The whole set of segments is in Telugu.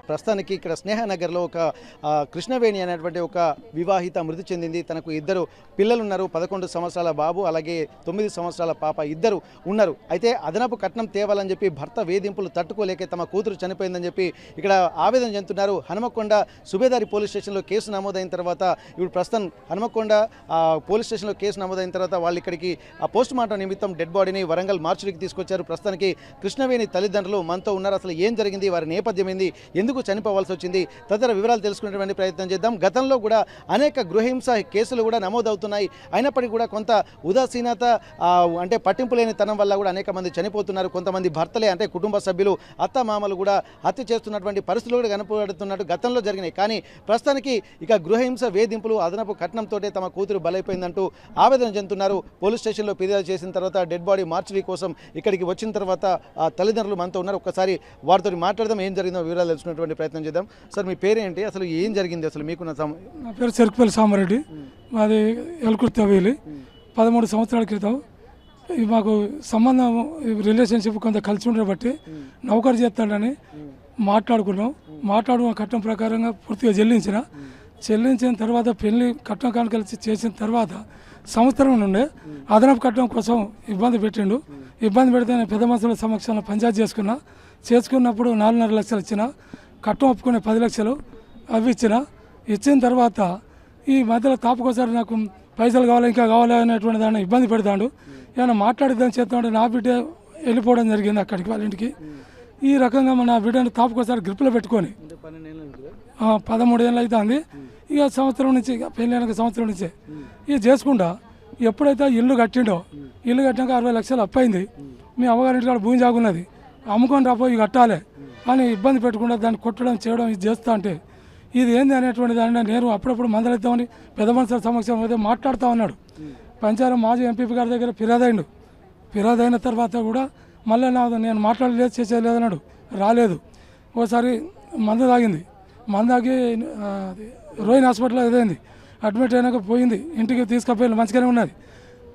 ప్రస్తుతానికి ఇక్కడ స్నేహనగర్లో ఒక కృష్ణవేణి అనేటువంటి ఒక వివాహిత మృతి చెందింది. తనకు ఇద్దరు పిల్లలు ఉన్నారు. 11 సంవత్సరాల బాబు అలాగే 9 సంవత్సరాల పాప ఇద్దరు ఉన్నారు. అయితే అదనపు కట్నం తేవాలని చెప్పి భర్త వేధింపులు తట్టుకోలేక తమ కూతురు చనిపోయిందని చెప్పి ఇక్కడ ఆవేదన చెందుతున్నారు. హనుమకొండ సుబేదారి పోలీస్ స్టేషన్లో కేసు నమోదైన తర్వాత ఇప్పుడు ప్రస్తుతం హనుమకొండ పోలీస్ స్టేషన్లో కేసు నమోదైన తర్వాత వాళ్ళు ఇక్కడికి పోస్ట్ మార్టం నిమిత్తం డెడ్ బాడీని వరంగల్ మార్చురికి తీసుకొచ్చారు. ప్రస్తుతానికి కృష్ణవేణి తల్లిదండ్రులు మనతో ఉన్నారు. అసలు ఏం జరిగింది, వారి నేపథ్యం ఏంది, ఎందుకు చనిపోవాల్సి వచ్చింది తదితర వివరాలు తెలుసుకునేటువంటి ప్రయత్నం చేద్దాం. గతంలో కూడా అనేక గృహహింస కేసులు కూడా నమోదవుతున్నాయి. అయినప్పటికీ కూడా కొంత ఉదాసీనత అంటే పట్టింపు లేని తనం వల్ల కూడా అనేక మంది చనిపోతున్నారు. కొంతమంది భర్తలే అంటే కుటుంబ సభ్యులు అత్త మామలు కూడా హత్య చేస్తున్నటువంటి పరిస్థితులు కూడా కనపడుతున్నట్టు గతంలో జరిగినాయి. కానీ ప్రస్తుతానికి ఇక గృహహింస వేధింపులు అదనపు కట్నంతో తమ కూతురు బలైపోయిందంటూ ఆవేదన చెందుతున్నారు. పోలీస్ స్టేషన్లో ఫిర్యాదు చేసిన తర్వాత డెడ్ బాడీ మార్చురీ కోసం ఇక్కడికి వచ్చిన తర్వాత తల్లిదండ్రులు మనతో ఉన్నారు. ఒక్కసారి వారితో మాట్లాడదాం, ఏం జరిగిందో వివరాలు తెలుసుకునేటువంటి ప్రయత్నం చేద్దాం. సార్ మీ పేరేంటి, అసలు ఏం జరిగింది, అసలు మీకు? నా పేరు చెరుకుపల్లి సామారెడ్డి, మాది ఎల్కుర్తి హవేలి. 13 సంవత్సరాల క్రితం మాకు సంబంధం రిలేషన్షిప్ కొంత కలిసి ఉండే బట్టి నౌకరు చేస్తాడని మాట్లాడుకున్నాం. కట్నం ప్రకారంగా పూర్తిగా చెల్లించిన తర్వాత పెళ్లి కట్నం కానుకలిసి చేసిన తర్వాత సంవత్సరం నుండి అదనపు కట్నం కోసం ఇబ్బంది పెడితే నేను పెద్ద మనుషుల సమక్షంలో పంచాయతీ చేసుకున్నప్పుడు 4.5 లక్షలు ఇచ్చిన, కట్నం ఒప్పుకునే 10 లక్షలు అవి ఇచ్చిన తర్వాత ఈ మధ్యలో తాపుకోసారి నాకు పైసలు కావాలి, ఇంకా కావాలి అనేటువంటి దాన్ని ఇబ్బంది పెడతాడు. ఏమైనా మాట్లాడిద్దామని చేస్తున్నాడు. నా బిడ్డ వెళ్ళిపోవడం జరిగింది అక్కడికి, వాళ్ళ ఇంటికి. ఈ రకంగా నా బిడ్డను తాపుకోసారి గ్రిప్లో పెట్టుకొని 13 ఏళ్ళు అవుతుంది. ఇక సంవత్సరం నుంచి, పెళ్ళైన సంవత్సరం నుంచే ఇక చేసుకుంటా. ఎప్పుడైతే ఇల్లు కట్టిండో, ఇల్లు కట్టినాక 60 లక్షలు అప్పైంది. మీ అమ్మగారింటి కాడ భూమి జాగున్నది, అమ్ముకొని రాపోయి కట్టాలి అని ఇబ్బంది పెట్టకుండా దాన్ని కొట్టడం చేయడం ఇది చేస్తా అంటే ఇది ఏంది అనేటువంటి దాన్ని నేను అప్పుడప్పుడు మందలిద్దామని పెద్ద మనుషుల సమక్షం అయితే మాట్లాడుతూ ఉన్నాడు. పంచాయతీ మాజీ ఎంపీపీ గారి దగ్గర ఫిర్యాదు అయిన తర్వాత కూడా మళ్ళీ నేను మాట్లాడలేదు, చేసేయలేదన్నాడు. రాలేదు. ఓసారి మందు తాగి రోహిణి హాస్పిటల్లో ఏదైంది, అడ్మిట్ అయినాక పోయింది. ఇంటికి తీసుకుపోయి మంచిగానే ఉన్నది.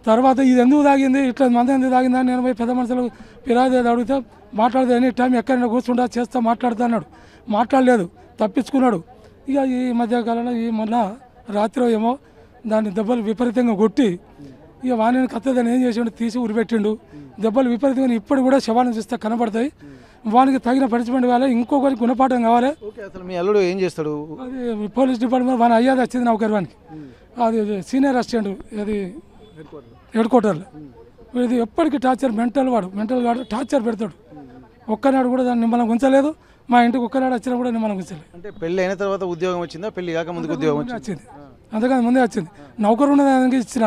తర్వాత ఇది ఎందుకు తాగింది, ఇట్లా మంది ఎందుకు తాగిందని నేను పోయి పెద్ద మనుషులు ఫిర్యాదు అడిగితే మాట్లాడదు, ఎనీ టైం ఎక్కడైనా కూర్చుంటా చేస్తా మాట్లాడుతా అన్నాడు. మాట్లాడలేదు, తప్పించుకున్నాడు. ఇక ఈ మధ్యకాలంలో ఈ మొన్న రాత్రి ఏమో దాన్ని దెబ్బలు విపరీతంగా కొట్టి ఇక వాణిని కత్తదని ఏం చేసిండు, తీసి ఉరిపెట్టిండు. దెబ్బలు విపరీతంగా ఇప్పుడు కూడా శవాలను చూస్తే కనబడతాయి. వానికి తగిన పనిష్మెంట్ కావాలి, ఇంకొకరికి గుణపాఠం కావాలి. అసలు మీ అల్లుడు ఏం చేస్తాడు? అది పోలీస్ డిపార్ట్మెంట్ వాని అయ్యాది వచ్చింది నౌకర్ వానికి. అది సీనియర్ అసిస్టెంట్, అది హెడ్ క్వార్టర్లో. ఇది ఎప్పటికీ టార్చర్, మెంటల్ వాడు టార్చర్ పెడతాడు. ఒక్కనాడు కూడా దాన్ని నిమ్మలం ఉంచలేదు. మా ఇంటికి ఒక్కనాడు వచ్చినా కూడా నిమ్మలం ఉంచలేదు. అంటే పెళ్ళి అయిన తర్వాత ఉద్యోగం వచ్చిందా, పెళ్లి కాక ముందుకు ఉద్యోగం వచ్చింది? అంతకని ముందే వచ్చింది. నౌకరు ఉన్నదానికి ఇచ్చిన,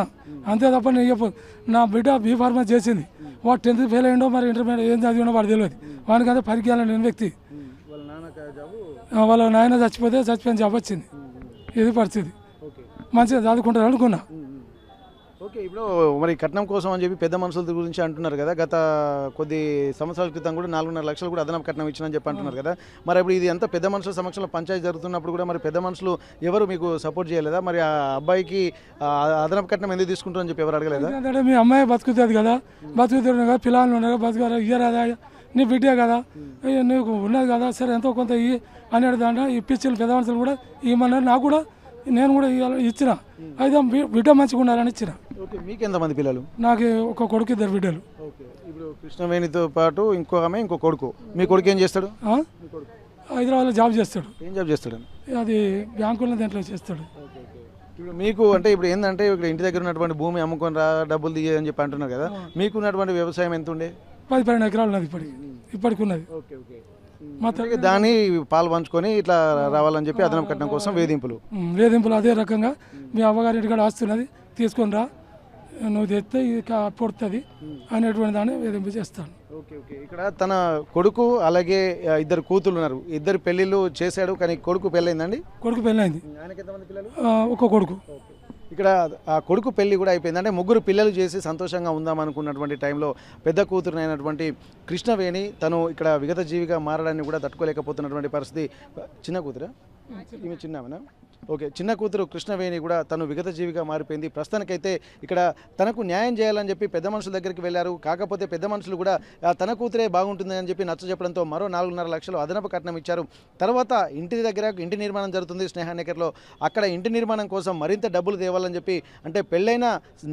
అంతే తప్ప నేను చెప్పదు. నా బిడ్డ బీ ఫార్మా చేసింది, వాడు 10th ఫెయిల్ అయ్యిండో మరి ఇంటర్మీడియట్ ఏం చదివినో వాడు తెలియదు. వానికి అంతా పరిజ్ఞానం లేని వ్యక్తి. వాళ్ళ నాయన చచ్చిపోయిన జాబ్ వచ్చింది. ఇది పరిస్థితి. మంచిగా చదువుకుంటారు అనుకున్నా. ఓకే, ఇప్పుడు మరి కట్నం కోసం అని చెప్పి పెద్ద మనుషుల గురించి అంటున్నారు కదా. గత కొద్ది సంవత్సరాల క్రితం కూడా 4.5 లక్షలు కూడా అదనపు కట్నం ఇచ్చినని చెప్పి అంటున్నారు కదా. మరి ఇప్పుడు ఇది అంతా పెద్ద మనుషుల సమక్షంలో పంచాయతీ జరుగుతున్నప్పుడు కూడా మరి పెద్ద మనుషులు ఎవరు మీకు సపోర్ట్ చేయలేదా? మరి ఆ అబ్బాయికి అదనపు కట్నం ఎందుకు తీసుకుంటారని చెప్పి ఎవరు అడగలేదా? అంటే మీ అమ్మాయి బతుకుతుంది కదా, కదా, పిల్లలు ఉన్నారు కదా, బతుకురా, ఇయ్యరాదా, నీ బిడ్డే కదా, నీకు ఉన్నది కదా, సరే ఎంతో కొంత ఇయ్యి అనేది దాంట్లో ఇప్పించిన పెద్ద మనుషులు కూడా ఇవ్వమన్నారు. నాకు కూడా, నేను కూడా ఇచ్చిన. అయితే బిడ్డ మంచిగా ఉండాలని ఇచ్చిన. మీకు ఎంతమంది పిల్లలు? నాకు ఒక కొడుకు, 2 బిడ్డలు. ఇప్పుడు కృష్ణవేణితో పాటు ఇంకో కొడుకు. మీ కొడుకు ఏం చేస్తాడు? హైదరాబాద్లో జాబ్ చేస్తాడు. ఏం జాబ్ చేస్తాడు? అది బ్యాంకుల్లో దాంట్లో చేస్తాడు. ఇప్పుడు మీకు అంటే ఇప్పుడు ఏంటంటే ఇక్కడ ఇంటి దగ్గర ఉన్నటువంటి భూమి అమ్ముకొని డబ్బులు తీయని చెప్పి అంటున్నారు కదా. మీకు ఉన్నటువంటి వ్యవసాయం ఎంత ఉండే? 10-12 ఎకరాలు ఉన్నది ఇప్పటికి ఉన్నది. దాన్ని పాలు పంచుకొని ఇట్లా రావాలని చెప్పి అదనపు కట్నం కోసం వేధింపులు. అదే రకంగా మీ అవ్వగారి ఇంటికాడ ఆస్తున్నది, తీసుకొని రా, నువ్వు తెస్తే ఇది పొడుతుంది అనేటువంటి దాన్ని వేధింపు చేస్తాను. ఇక్కడ తన కొడుకు అలాగే 2 కూతుళ్ళు ఉన్నారు. 2 పెళ్లిళ్ళు చేశాడు, కానీ కొడుకు పెళ్ళైందండి? కొడుకు పెళ్ళైంది. ఒక కొడుకు. ఇక్కడ ఆ కొడుకు పెళ్లి కూడా అయిపోయింది. అంటే 3 పిల్లలు చేసి సంతోషంగా ఉందామనుకున్నటువంటి టైంలో పెద్ద కూతురునైనటువంటి కృష్ణవేణి తను ఇక్కడ విగత జీవిగా మారడాన్ని కూడా తట్టుకోలేకపోతున్నటువంటి పరిస్థితి. చిన్న కూతురా? ఈమె చిన్నామనా? ఓకే, చిన్న కూతురు కృష్ణవేణి కూడా తను విగత జీవిగా మారిపోయింది. ప్రస్తుతానికైతే ఇక్కడ తనకు న్యాయం చేయాలని చెప్పి పెద్ద మనుషుల దగ్గరికి వెళ్ళారు. కాకపోతే పెద్ద మనుషులు కూడా తన కూతురే బాగుంటుంది అని చెప్పి నచ్చ చెప్పడంతో మరో 4.5 లక్షలు అదనపు కట్నం ఇచ్చారు. తర్వాత ఇంటి దగ్గర ఇంటి నిర్మాణం జరుగుతుంది స్నేహానగర్లో. అక్కడ ఇంటి నిర్మాణం కోసం మరింత డబ్బులు తేవాలని చెప్పి అంటే పెళ్ళైన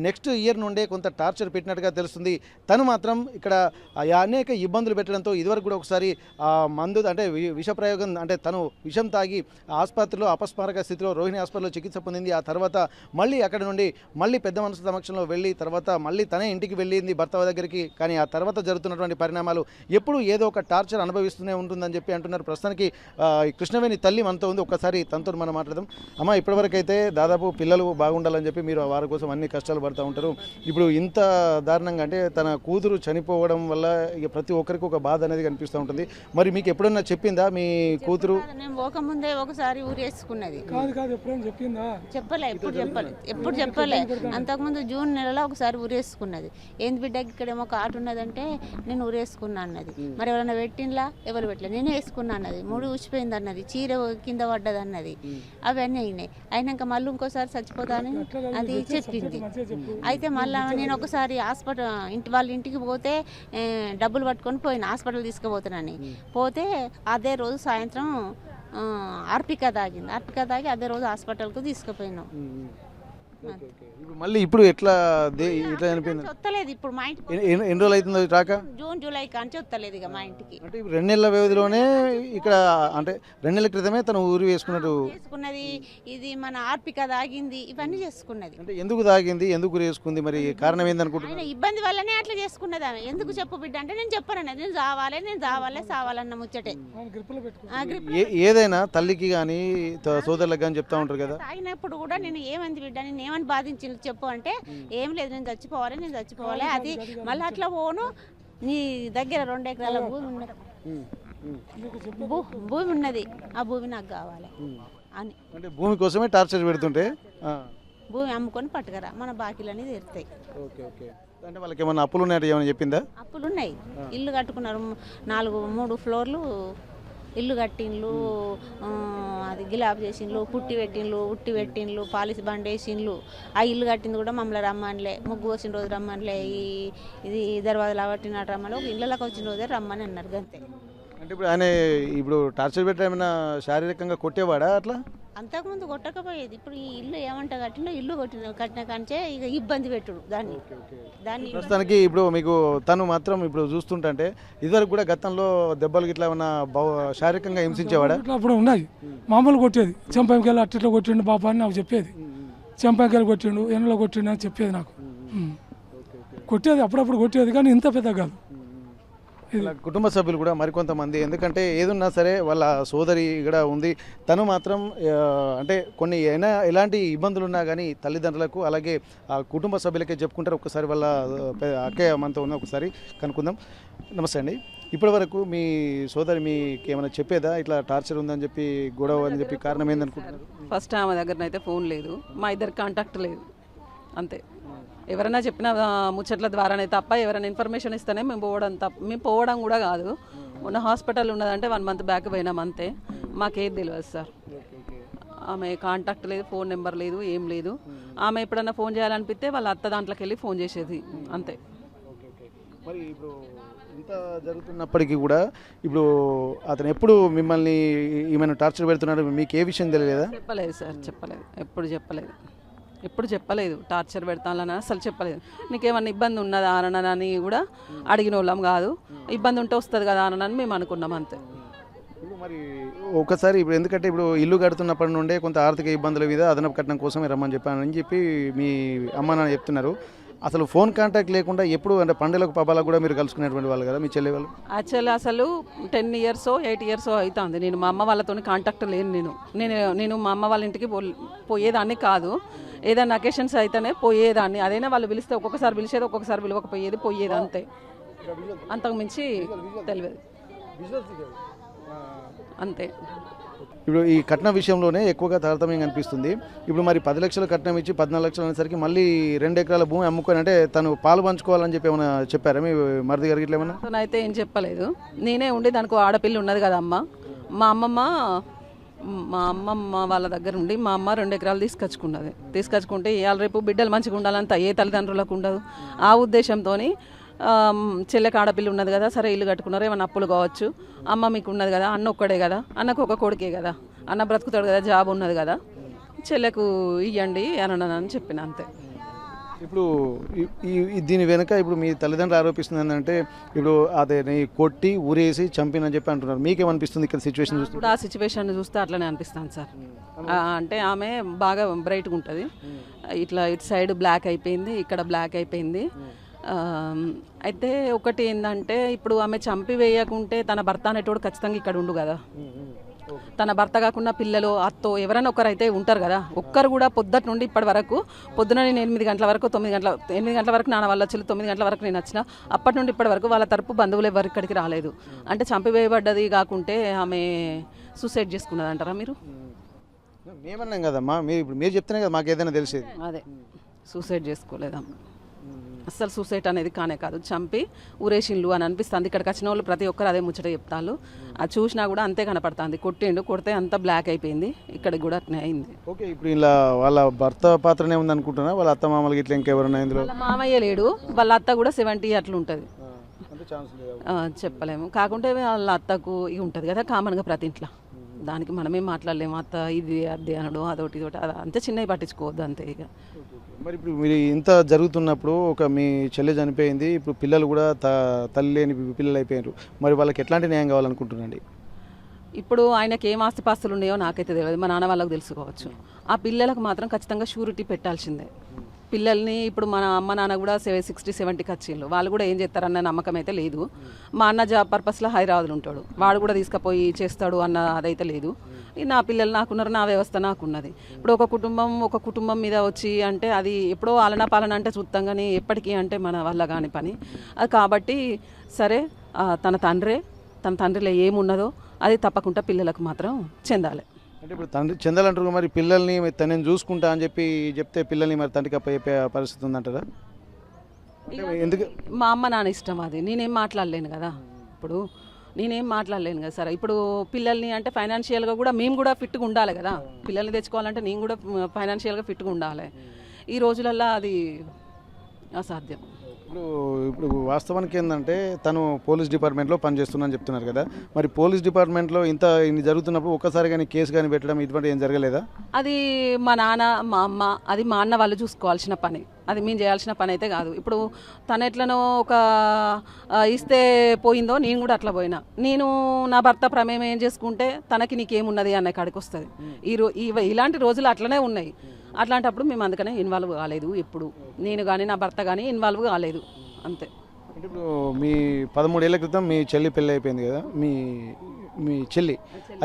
నెక్స్ట్ ఇయర్ నుండే కొంత టార్చర్ పెట్టినట్టుగా తెలుస్తుంది. తను మాత్రం ఇక్కడ అనేక ఇబ్బందులు పెట్టడంతో ఇదివరకు కూడా ఒకసారి మందు అంటే విష ప్రయోగం అంటే తను విషం తాగి ఆసుపత్రిలో అపస్మారక స్థితిలో రోహిణి హాస్పిటల్లో చికిత్స పొందింది. ఆ తర్వాత మళ్ళీ అక్కడ నుండి మళ్ళీ పెద్ద మనుషుల సమక్షంలో వెళ్ళి తర్వాత మళ్ళీ తనే ఇంటికి వెళ్ళింది భర్త దగ్గరికి. కానీ ఆ తర్వాత జరుగుతున్నటువంటి పరిణామాలు ఎప్పుడు ఏదో ఒక టార్చర్ అనుభవిస్తూనే ఉంటుందని చెప్పి అంటున్నారు. ప్రస్తుతానికి కృష్ణవేణి తల్లి మనతో ఉంది. ఒక్కసారి తనతో మనం మాట్లాడదాం. అమ్మ, ఇప్పటివరకు అయితే దాదాపు పిల్లలు బాగుండాలని చెప్పి మీరు వారి కోసం అన్ని కష్టాలు పడుతూ ఉంటారు. ఇప్పుడు ఇంత దారుణంగా అంటే తన కూతురు చనిపోవడం వల్ల ఇక ప్రతి ఒక్కరికి ఒక బాధ అనేది కనిపిస్తూ ఉంటుంది. మరి మీకు ఎప్పుడన్నా చెప్పిందా మీ కూతురు? నేను పోకముందే ఒకసారి ఊరేసుకున్నది. చెప్పలే, ఎప్పుడు చెప్పలే. అంతకుముందు జూన్ నెలలో ఒకసారి ఊరేసుకున్నది. ఏంది బిడ్డ ఇక్కడేమో కాటు ఉన్నదంటే నేను ఊరేసుకున్నా అన్నది. మరి ఎవరైనా పెట్టినలా? ఎవరు పెట్టలే, నేనే వేసుకున్నా అన్నది. ముడి ఊసిపోయింది అన్నది, చీర కింద పడ్డది అన్నది. అవన్నీ అయినాయి. అయినాక మళ్ళీ ఇంకోసారి చచ్చిపోతానని అది చెప్పింది. అయితే మళ్ళీ నేను ఒకసారి హాస్పిటల్ వాళ్ళ ఇంటికి పోతే డబ్బులు పట్టుకొని పోయిన హాస్పిటల్ తీసుకుపోతానని పోతే అదే రోజు సాయంత్రం అర్పిక తాగి అదే రోజు హాస్పిటల్కు తీసుకుపోయినాం. మళ్ళీ ఇప్పుడు ఎట్లా ఇట్లా అనిపోయింది? వస్తలేదు ఇప్పుడు మా ఇంటికి. ఎన్ని రోజులు అవుతుంది రాక? జూన్ జూలై కాంచి వస్తలేదు ఇక మా ఇంటికి. అంటే ఇప్పుడు 2 నెలల వ్యవధిలోనే ఇక్కడ అంటే 2 నెలల క్రితమే తను ఊరు వేసుకున్నది. ఇది మన ఆర్పిక తాగింది, ఇవన్నీ చేసుకున్నది. అంటే ఎందుకు తాగింది, ఎందుకు ఊరు వేసుకుంది, మరి కారణం ఏందనుకుంటున్నా? ఇబ్బంది వల్లనే అట్లా చేసుకున్నది ఆమె. ఎందుకు చెప్పు బిడ్డ అంటే నేను చెప్పానన్నది. నేను సావాలన్న ముచ్చటే. ఏదైనా తల్లికి కానీ సోదరులకు కానీ చెప్తా ఉంటారు కదా. తాగినప్పుడు కూడా నేను ఏమంది బిడ్డ, నేను ఏమని బాధించి చెప్పు అంటే ఏం లేదు, నేను చచ్చిపోవాలి అది మళ్ళీ అట్లా పోను. నీ దగ్గర 2 ఎకరాల భూమి ఉన్నది, ఆ భూమి నాకు కావాలి అని. అంటే భూమి కోసమే టార్చర్ పెడుతుంటే భూమి అమ్ముకొని పట్టుకరా, మన బాకీలన్నీ తీరుతాయి. అంటే వాళ్ళకి ఏమన్నా అప్పులు ఉన్నాయో ఏమైనా చెప్పిందా? అప్పులు ఉన్నాయి. ఇల్లు కట్టుకున్నారు, 3 ఫ్లోర్లు ఇల్లు కట్టిండ్లు, అది గిలాబ్ చేసిండ్లు, పుట్టి పెట్టిండ్లు, ఉట్టి పెట్టిండ్లు, పాలిసి బండి వేసిండ్లు. ఆ ఇల్లు కట్టింది కూడా మమ్మల్ని రమ్మనిలే, ముగ్గు వచ్చిన రోజు రమ్మనిలే, ఇది దర్వాజలు పట్టినట్టు రమ్మని, ఒక ఇళ్ళకి వచ్చిన రోజే రమ్మని అన్నారు అంతే. అంటే ఇప్పుడు ఆయన టార్చర్ పెట్టి ఏమైనా శారీరకంగా కొట్టేవాడా అట్లా? అంతకుముందు కొట్టకపోయేది. ఇప్పుడు ఈ ఇల్లు ఏమంట కట్టినా ఇల్లు కట్టిన కాంచే ఇక ఇబ్బంది పెట్టుడు దాన్ని. ప్రస్తుతానికి ఇప్పుడు మీకు తను మాత్రం ఇప్పుడు చూస్తుంటే ఇదివరకు కూడా గతంలో దెబ్బలు ఇట్లా ఏమన్నా శారీరకంగా హింసించేవాడా? అప్పుడు ఉన్నాయి, మామూలు కొట్టేది. చెంపంకెళ్ళి అట్టిట్లో కొట్టిండు బాబా అని నాకు చెప్పేది. చెంపంకెళ్ళి కొట్టిండు, ఎన్నలో కొట్టిండు అని చెప్పేది నాకు. కొట్టేది, అప్పుడప్పుడు కొట్టేది, కానీ ఇంత పెద్ద కాదు. కుటుంబ సభ్యులు కూడా మరికొంతమంది, ఎందుకంటే ఏదున్నా సరే వాళ్ళ సోదరి కూడా ఉంది. తను మాత్రం అంటే కొన్ని ఎలాంటి ఇబ్బందులు ఉన్నా కానీ తల్లిదండ్రులకు అలాగే కుటుంబ సభ్యులకే చెప్పుకుంటారు. ఒకసారి వాళ్ళ అక్కయ్య మనతో ఉన్న ఒకసారి కనుక్కుందాం. నమస్తే అండి. ఇప్పటి వరకు మీ సోదరి మీకు ఏమైనా చెప్పేదా ఇట్లా టార్చర్ ఉందని చెప్పి, గొడవ అని చెప్పి, కారణం ఏందనుకుంటున్నారు? ఫస్ట్ ఆమె దగ్గరనైతే ఫోన్ లేదు, మా ఇద్దరు కాంటాక్ట్ లేదు, అంతే. ఎవరైనా చెప్పిన ముచ్చట్ల ద్వారానే తప్ప ఎవరైనా ఇన్ఫర్మేషన్ ఇస్తేనే మేము పోవడం కూడా కాదు. ఉన్న హాస్పిటల్ ఉన్నదంటే 1 మంత్ బ్యాక్ పోయినాం అంతే. మాకేది తెలియదు సార్. ఆమె కాంటాక్ట్ లేదు, ఫోన్ నెంబర్ లేదు, ఏం లేదు. ఆమె ఎప్పుడన్నా ఫోన్ చేయాలనిపిస్తే వాళ్ళ అత్త దాంట్లోకి వెళ్ళి ఫోన్ చేసేది అంతే. మరి ఇప్పుడు ఇంత జరుగుతున్నప్పటికీ కూడా ఇప్పుడు అతను ఎప్పుడు మిమ్మల్ని ఏమైనా టార్చర్ పెడుతున్నాడు, మీకు ఏ విషయం తెలియలేదా? చెప్పలేదు సార్, ఎప్పుడు చెప్పలేదు. టార్చర్ పెడతానని అసలు చెప్పలేదు. నీకేమన్నా ఇబ్బంది ఉన్నదా అనని కూడా అడిగిన వాళ్ళం కాదు. ఇబ్బంది ఉంటే వస్తుంది కదా అనని మేము అనుకున్నాం అంతే. మరి ఒకసారి ఇప్పుడు ఎందుకంటే ఇప్పుడు ఇల్లు కడుతున్నప్పటి నుండే కొంత ఆర్థిక ఇబ్బందుల మీద అదనపు కట్నం కోసమే రమ్మని చెప్పానని చెప్పి మీ అమ్మ నాన్న చెప్తున్నారు. అసలు ఫోన్ కాంటాక్ట్ లేకుండా ఎప్పుడు అంటే పండుగలకు పబ్బాలకు కూడా మీరు కలుసుకునేటువంటి వాళ్ళు కదా మీ చెల్లి వాళ్ళు? యాక్చువల్లీ అసలు 10 years 8 years అవుతుంది నేను మా అమ్మ వాళ్ళతో కాంటాక్ట్ లేను. నేను మా అమ్మ వాళ్ళ ఇంటికి పోయేదాన్ని కాదు. ఏదైనా అకేషన్స్ అయితేనే పోయేదాన్ని. అదైనా వాళ్ళు పిలిస్తే ఒక్కొక్కసారి పిలిచేది, ఒక్కొక్కసారి పోయేది అంతే. అంతకు మించి తెలియదు అంతే. ఇప్పుడు ఈ కట్నం విషయంలోనే ఎక్కువగా తారతమ్యం కనిపిస్తుంది. ఇప్పుడు మరి 10 లక్షలు కట్నం ఇచ్చి 14 లక్షలు అనేసరికి మళ్ళీ 2 ఎకరాల భూమి అమ్ముకొని అంటే తను పాలు పంచుకోవాలని చెప్పి ఏమైనా చెప్పారా మీ మరిది గారికి? ఇట్లా ఏమన్నా అయితే ఏం చెప్పలేదు. నేనే ఉండి దానికి ఆడపిల్ల ఉన్నది కదా అమ్మ. మా అమ్మమ్మ మా అమ్మమ్మ వాళ్ళ దగ్గర ఉండి మా అమ్మ 2 ఎకరాలు తీసుకొచ్చుకుంటే ఇవాళ రేపు బిడ్డలు మంచిగా ఉండాలంత ఏ తల్లిదండ్రులకు ఉండదు. ఆ ఉద్దేశంతో చెల్లెకి ఆడపిల్ల ఉన్నది కదా, సరే ఇల్లు కట్టుకున్నారు, ఏమైనా అప్పులు కావచ్చు, అమ్మ మీకు ఉన్నది కదా, అన్న ఒక్కడే కదా, అన్నకు ఒక కొడుకే కదా, అన్న బ్రతుకుతాడు కదా, జాబ్ ఉన్నది కదా, చెల్లెకు ఇవ్వండి అని చెప్పిన అంతే. ఇప్పుడు దీని వెనుక ఇప్పుడు మీ తల్లిదండ్రులు ఆరోపిస్తుంది ఏంటంటే ఇప్పుడు అదే కొట్టి ఊరేసి చంపినని చెప్పి అంటున్నారు. మీకేమనిపిస్తుంది ఇక్కడ సిచ్యువేషన్ చూస్తే? ఇప్పుడు ఆ సిచ్యువేషన్ చూస్తే అట్లనే అనిపిస్తాను సార్. అంటే ఆమె బాగా బ్రైట్గా ఉంటుంది, ఇట్లా ఇటు సైడ్ బ్లాక్ అయిపోయింది, ఇక్కడ బ్లాక్ అయిపోయింది. అయితే ఒకటి ఏంటంటే ఇప్పుడు ఆమె చంపివేయకుంటే తన భర్త అనేటోడు ఖచ్చితంగా ఇక్కడ ఉండు కదా. తన భర్త కాకుండా పిల్లలు అత్తో ఎవరైనా ఒకరైతే ఉంటారు కదా. ఒక్కరు కూడా పొద్దుట నుండి ఇప్పటి వరకు, పొద్దున నేను 8 గంటల వరకు 8 గంటల వరకు నాన్న వాళ్ళు వచ్చి 9 గంటల వరకు నేను వచ్చిన, అప్పటి నుండి ఇప్పటి వరకు వాళ్ళ తరపు బంధువులు ఎవరు ఇక్కడికి రాలేదు. అంటే చంపివేయబడ్డది కాకుంటే ఆమె సూసైడ్ చేసుకున్నది అంటారా మీరు? మేమన్నాం కదమ్మా, మీరు చెప్తేనే కదా మాకు ఏదైనా తెలిసేది. అదే సూసైడ్ చేసుకోలేదమ్మా, అస్సలు సూసైడ్ అనేది కానే కాదు, చంపి ఊరేషిన్లు అని అనిపిస్తుంది. ఇక్కడికి వచ్చిన వాళ్ళు ప్రతి ఒక్కరు అదే ముచ్చట చెప్తారు. అది చూసినా కూడా అంతే కనపడుతుంది. కొడితే అంత బ్లాక్ అయిపోయింది, ఇక్కడికి కూడా అట్నే అయింది. ఓకే, ఇప్పుడు ఇలా వాళ్ళ భర్త పాత్రనే ఉంది అనుకుంటున్నా, వాళ్ళ అత్త మామలకి ఇట్లా ఇంకెవరైనా ఇందులో? వాళ్ళ మామయ్య లేడు, వాళ్ళ అత్త కూడా 70 అట్లా ఉంటుంది, చెప్పలేము. కాకుంటే వాళ్ళ అత్తకు ఇవి ఉంటుంది కదా కామన్గా ప్రతి ఇంట్లో, దానికి మనమేం మాట్లాడలేము. అత్త ఇది అది అనడు, అదొకటి ఇదొకటి అంతే, చిన్నవి పట్టించుకోవద్దు అంతే. ఇక మరి ఇప్పుడు మీరు ఇంత జరుగుతున్నప్పుడు మీ చెల్లె చనిపోయింది, ఇప్పుడు పిల్లలు కూడా తల్లి లేని పిల్లలు అయిపోయారు, మరి వాళ్ళకి ఎట్లాంటి న్యాయం కావాలనుకుంటున్నాండి? ఇప్పుడు ఆయనకి ఏం ఆస్తిపాస్తులు ఉన్నాయో నాకైతే తెలియదు, మా నాన్న వాళ్ళకి తెలుసుకోవచ్చు. ఆ పిల్లలకు మాత్రం ఖచ్చితంగా షూరిటీ పెట్టాల్సిందే. పిల్లల్ని ఇప్పుడు మన అమ్మ నాన్న కూడా 60-70కి వచ్చిండ్రు, వాళ్ళు కూడా ఏం చేస్తారన్న నమ్మకం అయితే లేదు. మా అన్న జాబ్ పర్పస్లో హైదరాబాద్లో ఉంటాడు, వాడు కూడా తీసుకుపోయి చేస్తాడు అన్న అదైతే లేదు. నా పిల్లలు నాకున్నారు, నా వ్యవస్థ నాకున్నది. ఇప్పుడు ఒక కుటుంబం మీద వచ్చి అంటే అది ఎప్పుడో ఆలనా పాలన అంటే చూస్తాం, కానీ ఎప్పటికీ అంటే మన వల్ల కాని పని అది. కాబట్టి సరే, తన తండ్రిలో ఏమున్నదో అది తప్పకుండా పిల్లలకు మాత్రం చెందాలి. అంటే ఇప్పుడు తండ్రి చెందాలంటారు, మరి పిల్లల్ని నేను చూసుకుంటా అని చెప్తే పిల్లల్ని మరి తండ్రికి అప్పయ్యే పరిస్థితి ఉందంటారా? ఎందుకు? మా అమ్మ నాన్న ఇష్టం, అది నేనేం మాట్లాడలేను కదా. సార్ ఇప్పుడు పిల్లల్ని అంటే ఫైనాన్షియల్గా కూడా మేము కూడా ఫిట్గా ఉండాలి కదా. పిల్లల్ని తెచ్చుకోవాలంటే నేను కూడా ఫైనాన్షియల్గా ఫిట్గా ఉండాలి. ఈ రోజులల్లో అది అసాధ్యం. ఇప్పుడు వాస్తవానికి ఏంటంటే తను పోలీస్ డిపార్ట్మెంట్లో పనిచేస్తుందని చెప్తున్నారు కదా, మరి పోలీస్ డిపార్ట్మెంట్లో ఇన్ని జరుగుతున్నప్పుడు ఒక్కసారి కానీ కేసు కానీ పెట్టడం ఇటువంటి ఏం జరగలేదా? అది మా నాన్న మా అమ్మ, అది మా అన్న వాళ్ళు చూసుకోవాల్సిన పని, అది మేము చేయాల్సిన పని అయితే కాదు. ఇప్పుడు తను ఎట్లనో ఒక ఇస్తే పోయిందో నేను కూడా అట్లా పోయినా, నేను నా భర్త ప్రమేయం ఏం చేసుకుంటే తనకి నీకేమున్నది అనే కాడికి వస్తుంది. ఇలాంటి రోజులు అట్లనే ఉన్నాయి. అట్లాంటప్పుడు మేము అందుకనే ఇన్వాల్వ్ కాలేదు, ఎప్పుడు నేను కానీ నా భర్త కానీ ఇన్వాల్వ్ కాలేదు అంతే. అంటే ఇప్పుడు మీ 13 ఏళ్ల క్రితం మీ చెల్లి పెళ్ళి అయిపోయింది కదా, మీ చెల్లి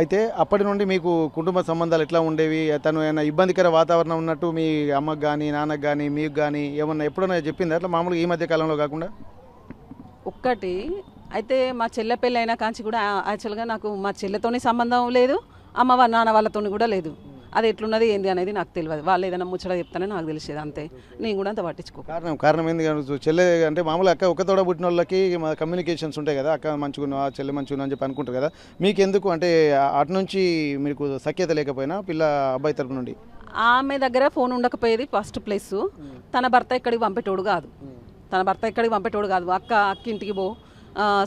అయితే అప్పటి నుండి మీకు కుటుంబ సంబంధాలు ఎట్లా ఉండేవి? తను ఏమైనా ఇబ్బందికర వాతావరణం ఉన్నట్టు మీ అమ్మకు కానీ నాన్నకు కానీ మీకు కానీ ఏమన్నా ఎప్పుడైనా చెప్పింది అట్లా మామూలుగా ఈ మధ్య కాలంలో కాకుండా? ఒక్కటి అయితే మా చెల్లె పెళ్ళి అయినా కాంచి కూడా యాక్చువల్గా నాకు మా చెల్లెతోని సంబంధం లేదు, అమ్మ నాన్న వాళ్ళతో కూడా లేదు. అది ఎట్లున్నది ఏంది అనేది నాకు తెలియదు, వాళ్ళు ఏదైనా ముచ్చట చెప్తానే నాకు తెలిసేది అంతే. నేను కూడా అంత పట్టించుకో. కారణం ఏంది? చెల్లె అంటే మామూలుగా అక్క ఒక తోడ పుట్టిన వాళ్ళకి కమ్యూనికేషన్స్ ఉంటాయి కదా, అక్క మంచుకున్నా చెల్లె మంచుకున్నా అని చెప్పి అనుకుంటారు కదా, మీకు ఎందుకు అంటే అటు నుంచి మీకు సఖ్యత లేకపోయినా అబ్బాయి తరపు నుండి? ఆమె దగ్గర ఫోన్ ఉండకపోయేది ఫస్ట్ ప్లేస్. తన భర్త ఇక్కడికి పంపేటోడు కాదు. అక్క ఇంటికి పో,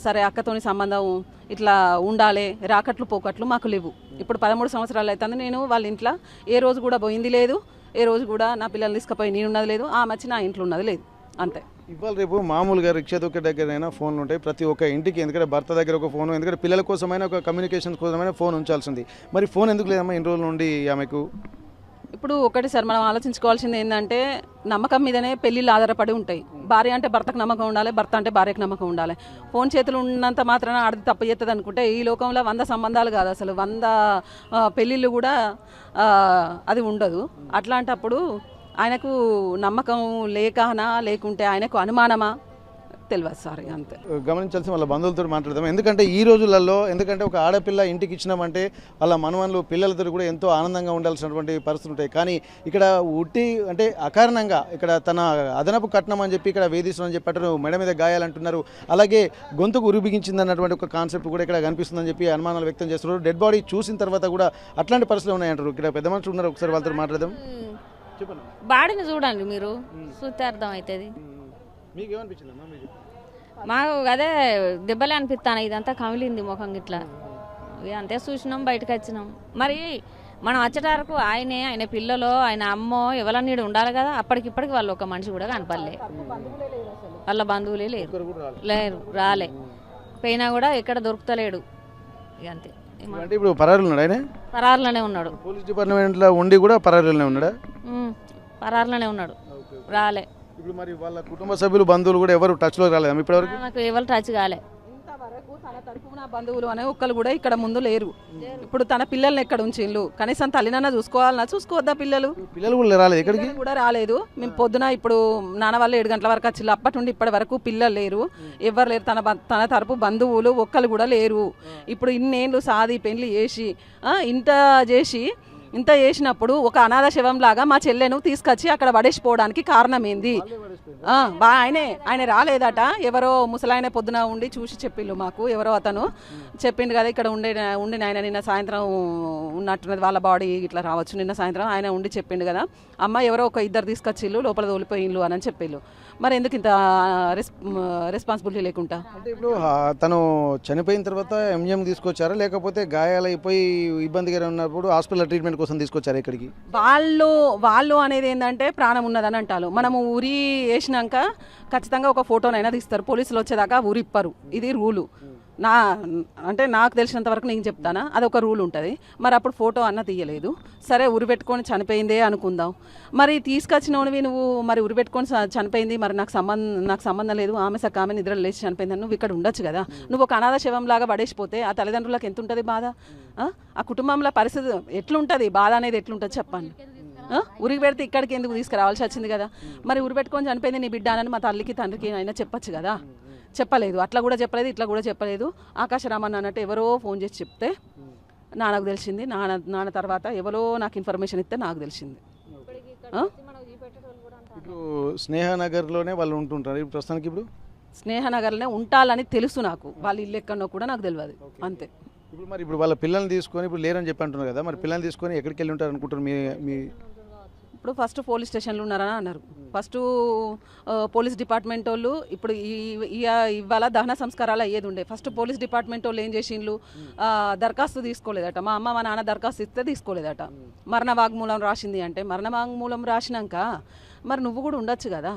సరే అక్కతోని సంబంధం ఇట్లా ఉండాలి, రాకట్లు పోకట్లు మాకు లేవు. ఇప్పుడు 13 సంవత్సరాలు అవుతుంది నేను వాళ్ళ ఇంట్లో ఏ రోజు కూడా పోయింది లేదు, ఏ రోజు కూడా నా పిల్లల్ని తీసుకుపోయి నేను ఉన్నది లేదు, ఆమె వచ్చి నా ఇంట్లో ఉన్నది లేదు అంతే. ఇవాళ రేపు మామూలుగా రిక్షా దొక్క దగ్గరైనా ఫోన్లు ఉంటాయి ప్రతి ఒక్క ఇంటికి, ఎందుకంటే భర్త దగ్గర ఒక ఫోన్, ఎందుకంటే పిల్లల కోసమైనా ఒక కమ్యూనికేషన్ కోసమైనా ఫోన్ ఉంచాల్సింది. మరి ఫోన్ ఎందుకు లేదమ్మా ఇన్ని రోజుల నుండి ఆమెకు? ఇప్పుడు ఒకటి సార్, మనం ఆలోచించుకోవాల్సింది ఏంటంటే నమ్మకం మీదనే పెళ్ళిళ్ళు ఆధారపడి ఉంటాయి. భార్య అంటే భర్తకు నమ్మకం ఉండాలి, భర్త అంటే భార్యకు నమ్మకం ఉండాలి. ఫోన్ చేతులు ఉన్నంత మాత్రాన ఆడది తప్పు చేస్తుంది అనుకుంటే ఈ లోకంలో 100 సంబంధాలు కాదు, అసలు 100 పెళ్ళిళ్ళు కూడా అది ఉండదు. అట్లాంటప్పుడు ఆయనకు నమ్మకం లేకనా లేకుంటే ఆయనకు అనుమానమా తెలియదు సార్ ఇక అంతే. గమనించాల్సిన వాళ్ళ బంధువులతో మాట్లాడదాం. ఎందుకంటే ఈ రోజులలో ఒక ఆడపిల్ల ఇంటికి ఇచ్చినామంటే వాళ్ళ మనవన్లు పిల్లలతో కూడా ఎంతో ఆనందంగా ఉండాల్సినటువంటి పరిస్థితులు ఉంటాయి. కానీ ఇక్కడ అంటే అకారణంగా ఇక్కడ తన అదనపు కట్నం అని చెప్పి ఇక్కడ వేధిస్తుందని చెప్పారు, మెడ మీద గాయాలంటున్నారు, అలాగే గొంతుకు ఉరి బిగించింది అన్నటువంటి ఒక కాన్సెప్ట్ కూడా ఇక్కడ కనిపిస్తుందని చెప్పి అనుమానాలు వ్యక్తం చేస్తున్నారు. డెడ్ బాడీ చూసిన తర్వాత కూడా అట్లాంటి పరిస్థితులు ఉన్నాయంటారు. ఇక్కడ పెద్ద మనుషులు ఉన్నారు, ఒకసారి వాళ్ళతో మాట్లాడదాం. చెప్పండి, బాడీని చూడండి మీరు, చూస్తే అర్థం అవుతుంది. మీకు ఏమనిపించిందమ్మా? మాకు అదే దెబ్బలే అనిపిస్తాను, ఇదంతా కమిలింది ముఖం ఇట్లా. అంతే చూసినాం, బయటకు వచ్చినాం. మరి మనం వచ్చేటరకు ఆయన పిల్లలు, ఆయన అమ్మో ఎవరన్నా నీడు ఉండాలి కదా. అప్పటికిప్పటికి వాళ్ళు ఒక మనిషి కూడా కనపడలే, వాళ్ళ బంధువులే లేరు, రాలే. పోయినా కూడా ఎక్కడ దొరుకుతలేడు. ఇక అంతే. అంటే ఇప్పుడు పరారులు ఉన్నాడు, ఆయన పరారులోనే ఉన్నాడు. పోలీస్ డిపార్ట్మెంట్లో ఉండి కూడా పరారులోనే ఉన్నాడా? పరారులోనే ఉన్నాడు, రాలే. ఇప్పుడు మరి వాళ్ళ కుటుంబ సభ్యులు బంధువులు కూడా ఎవరు టచ్లో రాలేదు ఇప్పటివరకు? నాకు ఎవరు టచ్ కాలే. ఇంతవరకు తన తరపున బంధువులు అనే ఒక్కరు కూడా ఇక్కడ ముందు లేరు. ఇప్పుడు తన పిల్లల్ని ఎక్కడ ఉంచిళ్ళు? కనీసం తల్లినన్నా చూసుకోవాలన్నా చూసుకోవద్దా? పిల్లలు కూడా రాలేదు, ఇక్కడికి కూడా రాలేదు. మేము పొద్దున ఇప్పుడు నాన్న వాళ్ళు 7 గంటల వరకు వచ్చిళ్ళు, అప్పటి నుండి ఇప్పటి వరకు పిల్లలు లేరు, ఎవరు లేరు. తన తరపు బంధువులు ఒక్కరు కూడా లేరు. ఇప్పుడు ఇన్నేళ్ళు సాది పెళ్లి చేసి ఇంత చేసినప్పుడు ఒక అనాథ శవం లాగా మా చెల్లెను తీసుకొచ్చి అక్కడ పడేసిపోవడానికి కారణం ఏంది? ఆయన రాలేదట. ఎవరో ముసలాయన పొద్దున ఉండి చూసి చెప్పిళ్ళు మాకు. ఎవరో అతను చెప్పిండు కదా ఇక్కడ ఉండి ఆయన నిన్న సాయంత్రం ఉన్నట్టున్నది, వాళ్ళ బాడీ ఇట్లా రావచ్చు. నిన్న సాయంత్రం ఆయన ఉండి చెప్పిండు కదా, అమ్మ ఎవరో ఒక 2 తీసుకొచ్చిళ్ళు, లోపల తోలిపోయిళ్ళు అని చెప్పిళ్ళు. మరి ఎందుకు ఇంత రెస్పాన్సిబిలిటీ లేకుండా? అంటే ఇప్పుడు తను చనిపోయిన తర్వాత ఎంజిఎం తీసుకొచ్చారా, లేకపోతే గాయాలైపోయి ఇబ్బందిగా ఉన్నప్పుడు హాస్పిటల్ ట్రీట్మెంట్ కోసం తీసుకొచ్చారా ఇక్కడికి? వాళ్ళు అనేది ఏంటంటే ప్రాణం ఉన్నదని అంటారు. మనము ఊరి వేసినాక ఖచ్చితంగా ఒక ఫోటోనైనా తీస్తారు. పోలీసులు వచ్చేదాకా ఊరి ఇప్పరు, ఇది రూలు. నాకు తెలిసినంత వరకు నేను చెప్తానా, అదొక రూల్ ఉంటుంది. మరి అప్పుడు ఫోటో అన్న తీయలేదు, సరే ఉరి పెట్టుకొని చనిపోయిందే అనుకుందాం. మరి తీసుకొచ్చినవి నువ్వు మరి ఉరి పెట్టుకొని చనిపోయింది, మరి నాకు సంబంధం లేదు, ఆమె నిద్రలు లేచి చనిపోయిందని నువ్వు ఇక్కడ ఉండొచ్చు కదా. నువ్వు ఒక అనాథ శవంలాగా పడేసిపోతే ఆ తల్లిదండ్రులకు ఎంత ఉంటుంది బాధ? ఆ కుటుంబంలో పరిస్థితి ఎట్లుంటుంది, బాధ అనేది ఎట్లుంటుంది చెప్పండి. ఉరికి పెడితే ఇక్కడికి ఎందుకు తీసుకురావాల్సి వచ్చింది కదా. మరి ఉరి పెట్టుకొని చనిపోయింది నీ బిడ్డ అని మా తల్లికి తండ్రికి అయినా చెప్పచ్చు కదా. చెప్పలేదు, అట్లా కూడా చెప్పలేదు, ఇట్లా కూడా చెప్పలేదు. ఆకాశరామన్ అన్నట్టు ఎవరో ఫోన్ చేసి చెప్తే నాన్నకు తెలిసింది. నాన్న తర్వాత ఎవరో నాకు ఇన్ఫర్మేషన్ ఇస్తే నాకు తెలిసింది. ఇప్పుడు స్నేహనగర్లోనే వాళ్ళు ఉంటుంటారు ఇప్పుడు ప్రస్తుతానికి? ఇప్పుడు స్నేహనగర్లోనే ఉంటాలని తెలుసు నాకు, వాళ్ళ ఇల్లు ఎక్కడో కూడా నాకు తెలియదు, అంతే. ఇప్పుడు వాళ్ళ పిల్లల్ని తీసుకొని ఇప్పుడు లేరని చెప్పి అంటున్నారు కదా, మరి పిల్లల్ని తీసుకొని ఎక్కడికి వెళ్ళి ఉంటారు అనుకుంటారు మీ? ఇప్పుడు ఫస్ట్ పోలీస్ స్టేషన్లో ఉన్నారని అన్నారు. ఫస్ట్ పోలీస్ డిపార్ట్మెంట్ వాళ్ళు ఇప్పుడు ఇవాళ దహన సంస్కారాలు అయ్యేది ఉండే. ఫస్ట్ పోలీస్ డిపార్ట్మెంట్ వాళ్ళు ఏం చేసిండ్రు, దరఖాస్తు తీసుకోలేదట. మా అమ్మ మా నాన్న దరఖాస్తు ఇస్తే తీసుకోలేదట. మరణ వాగ్మూలం రాసింది అంటే మరణ వాగ్మూలం రాసినాక మరి నువ్వు కూడా ఉండొచ్చు కదా.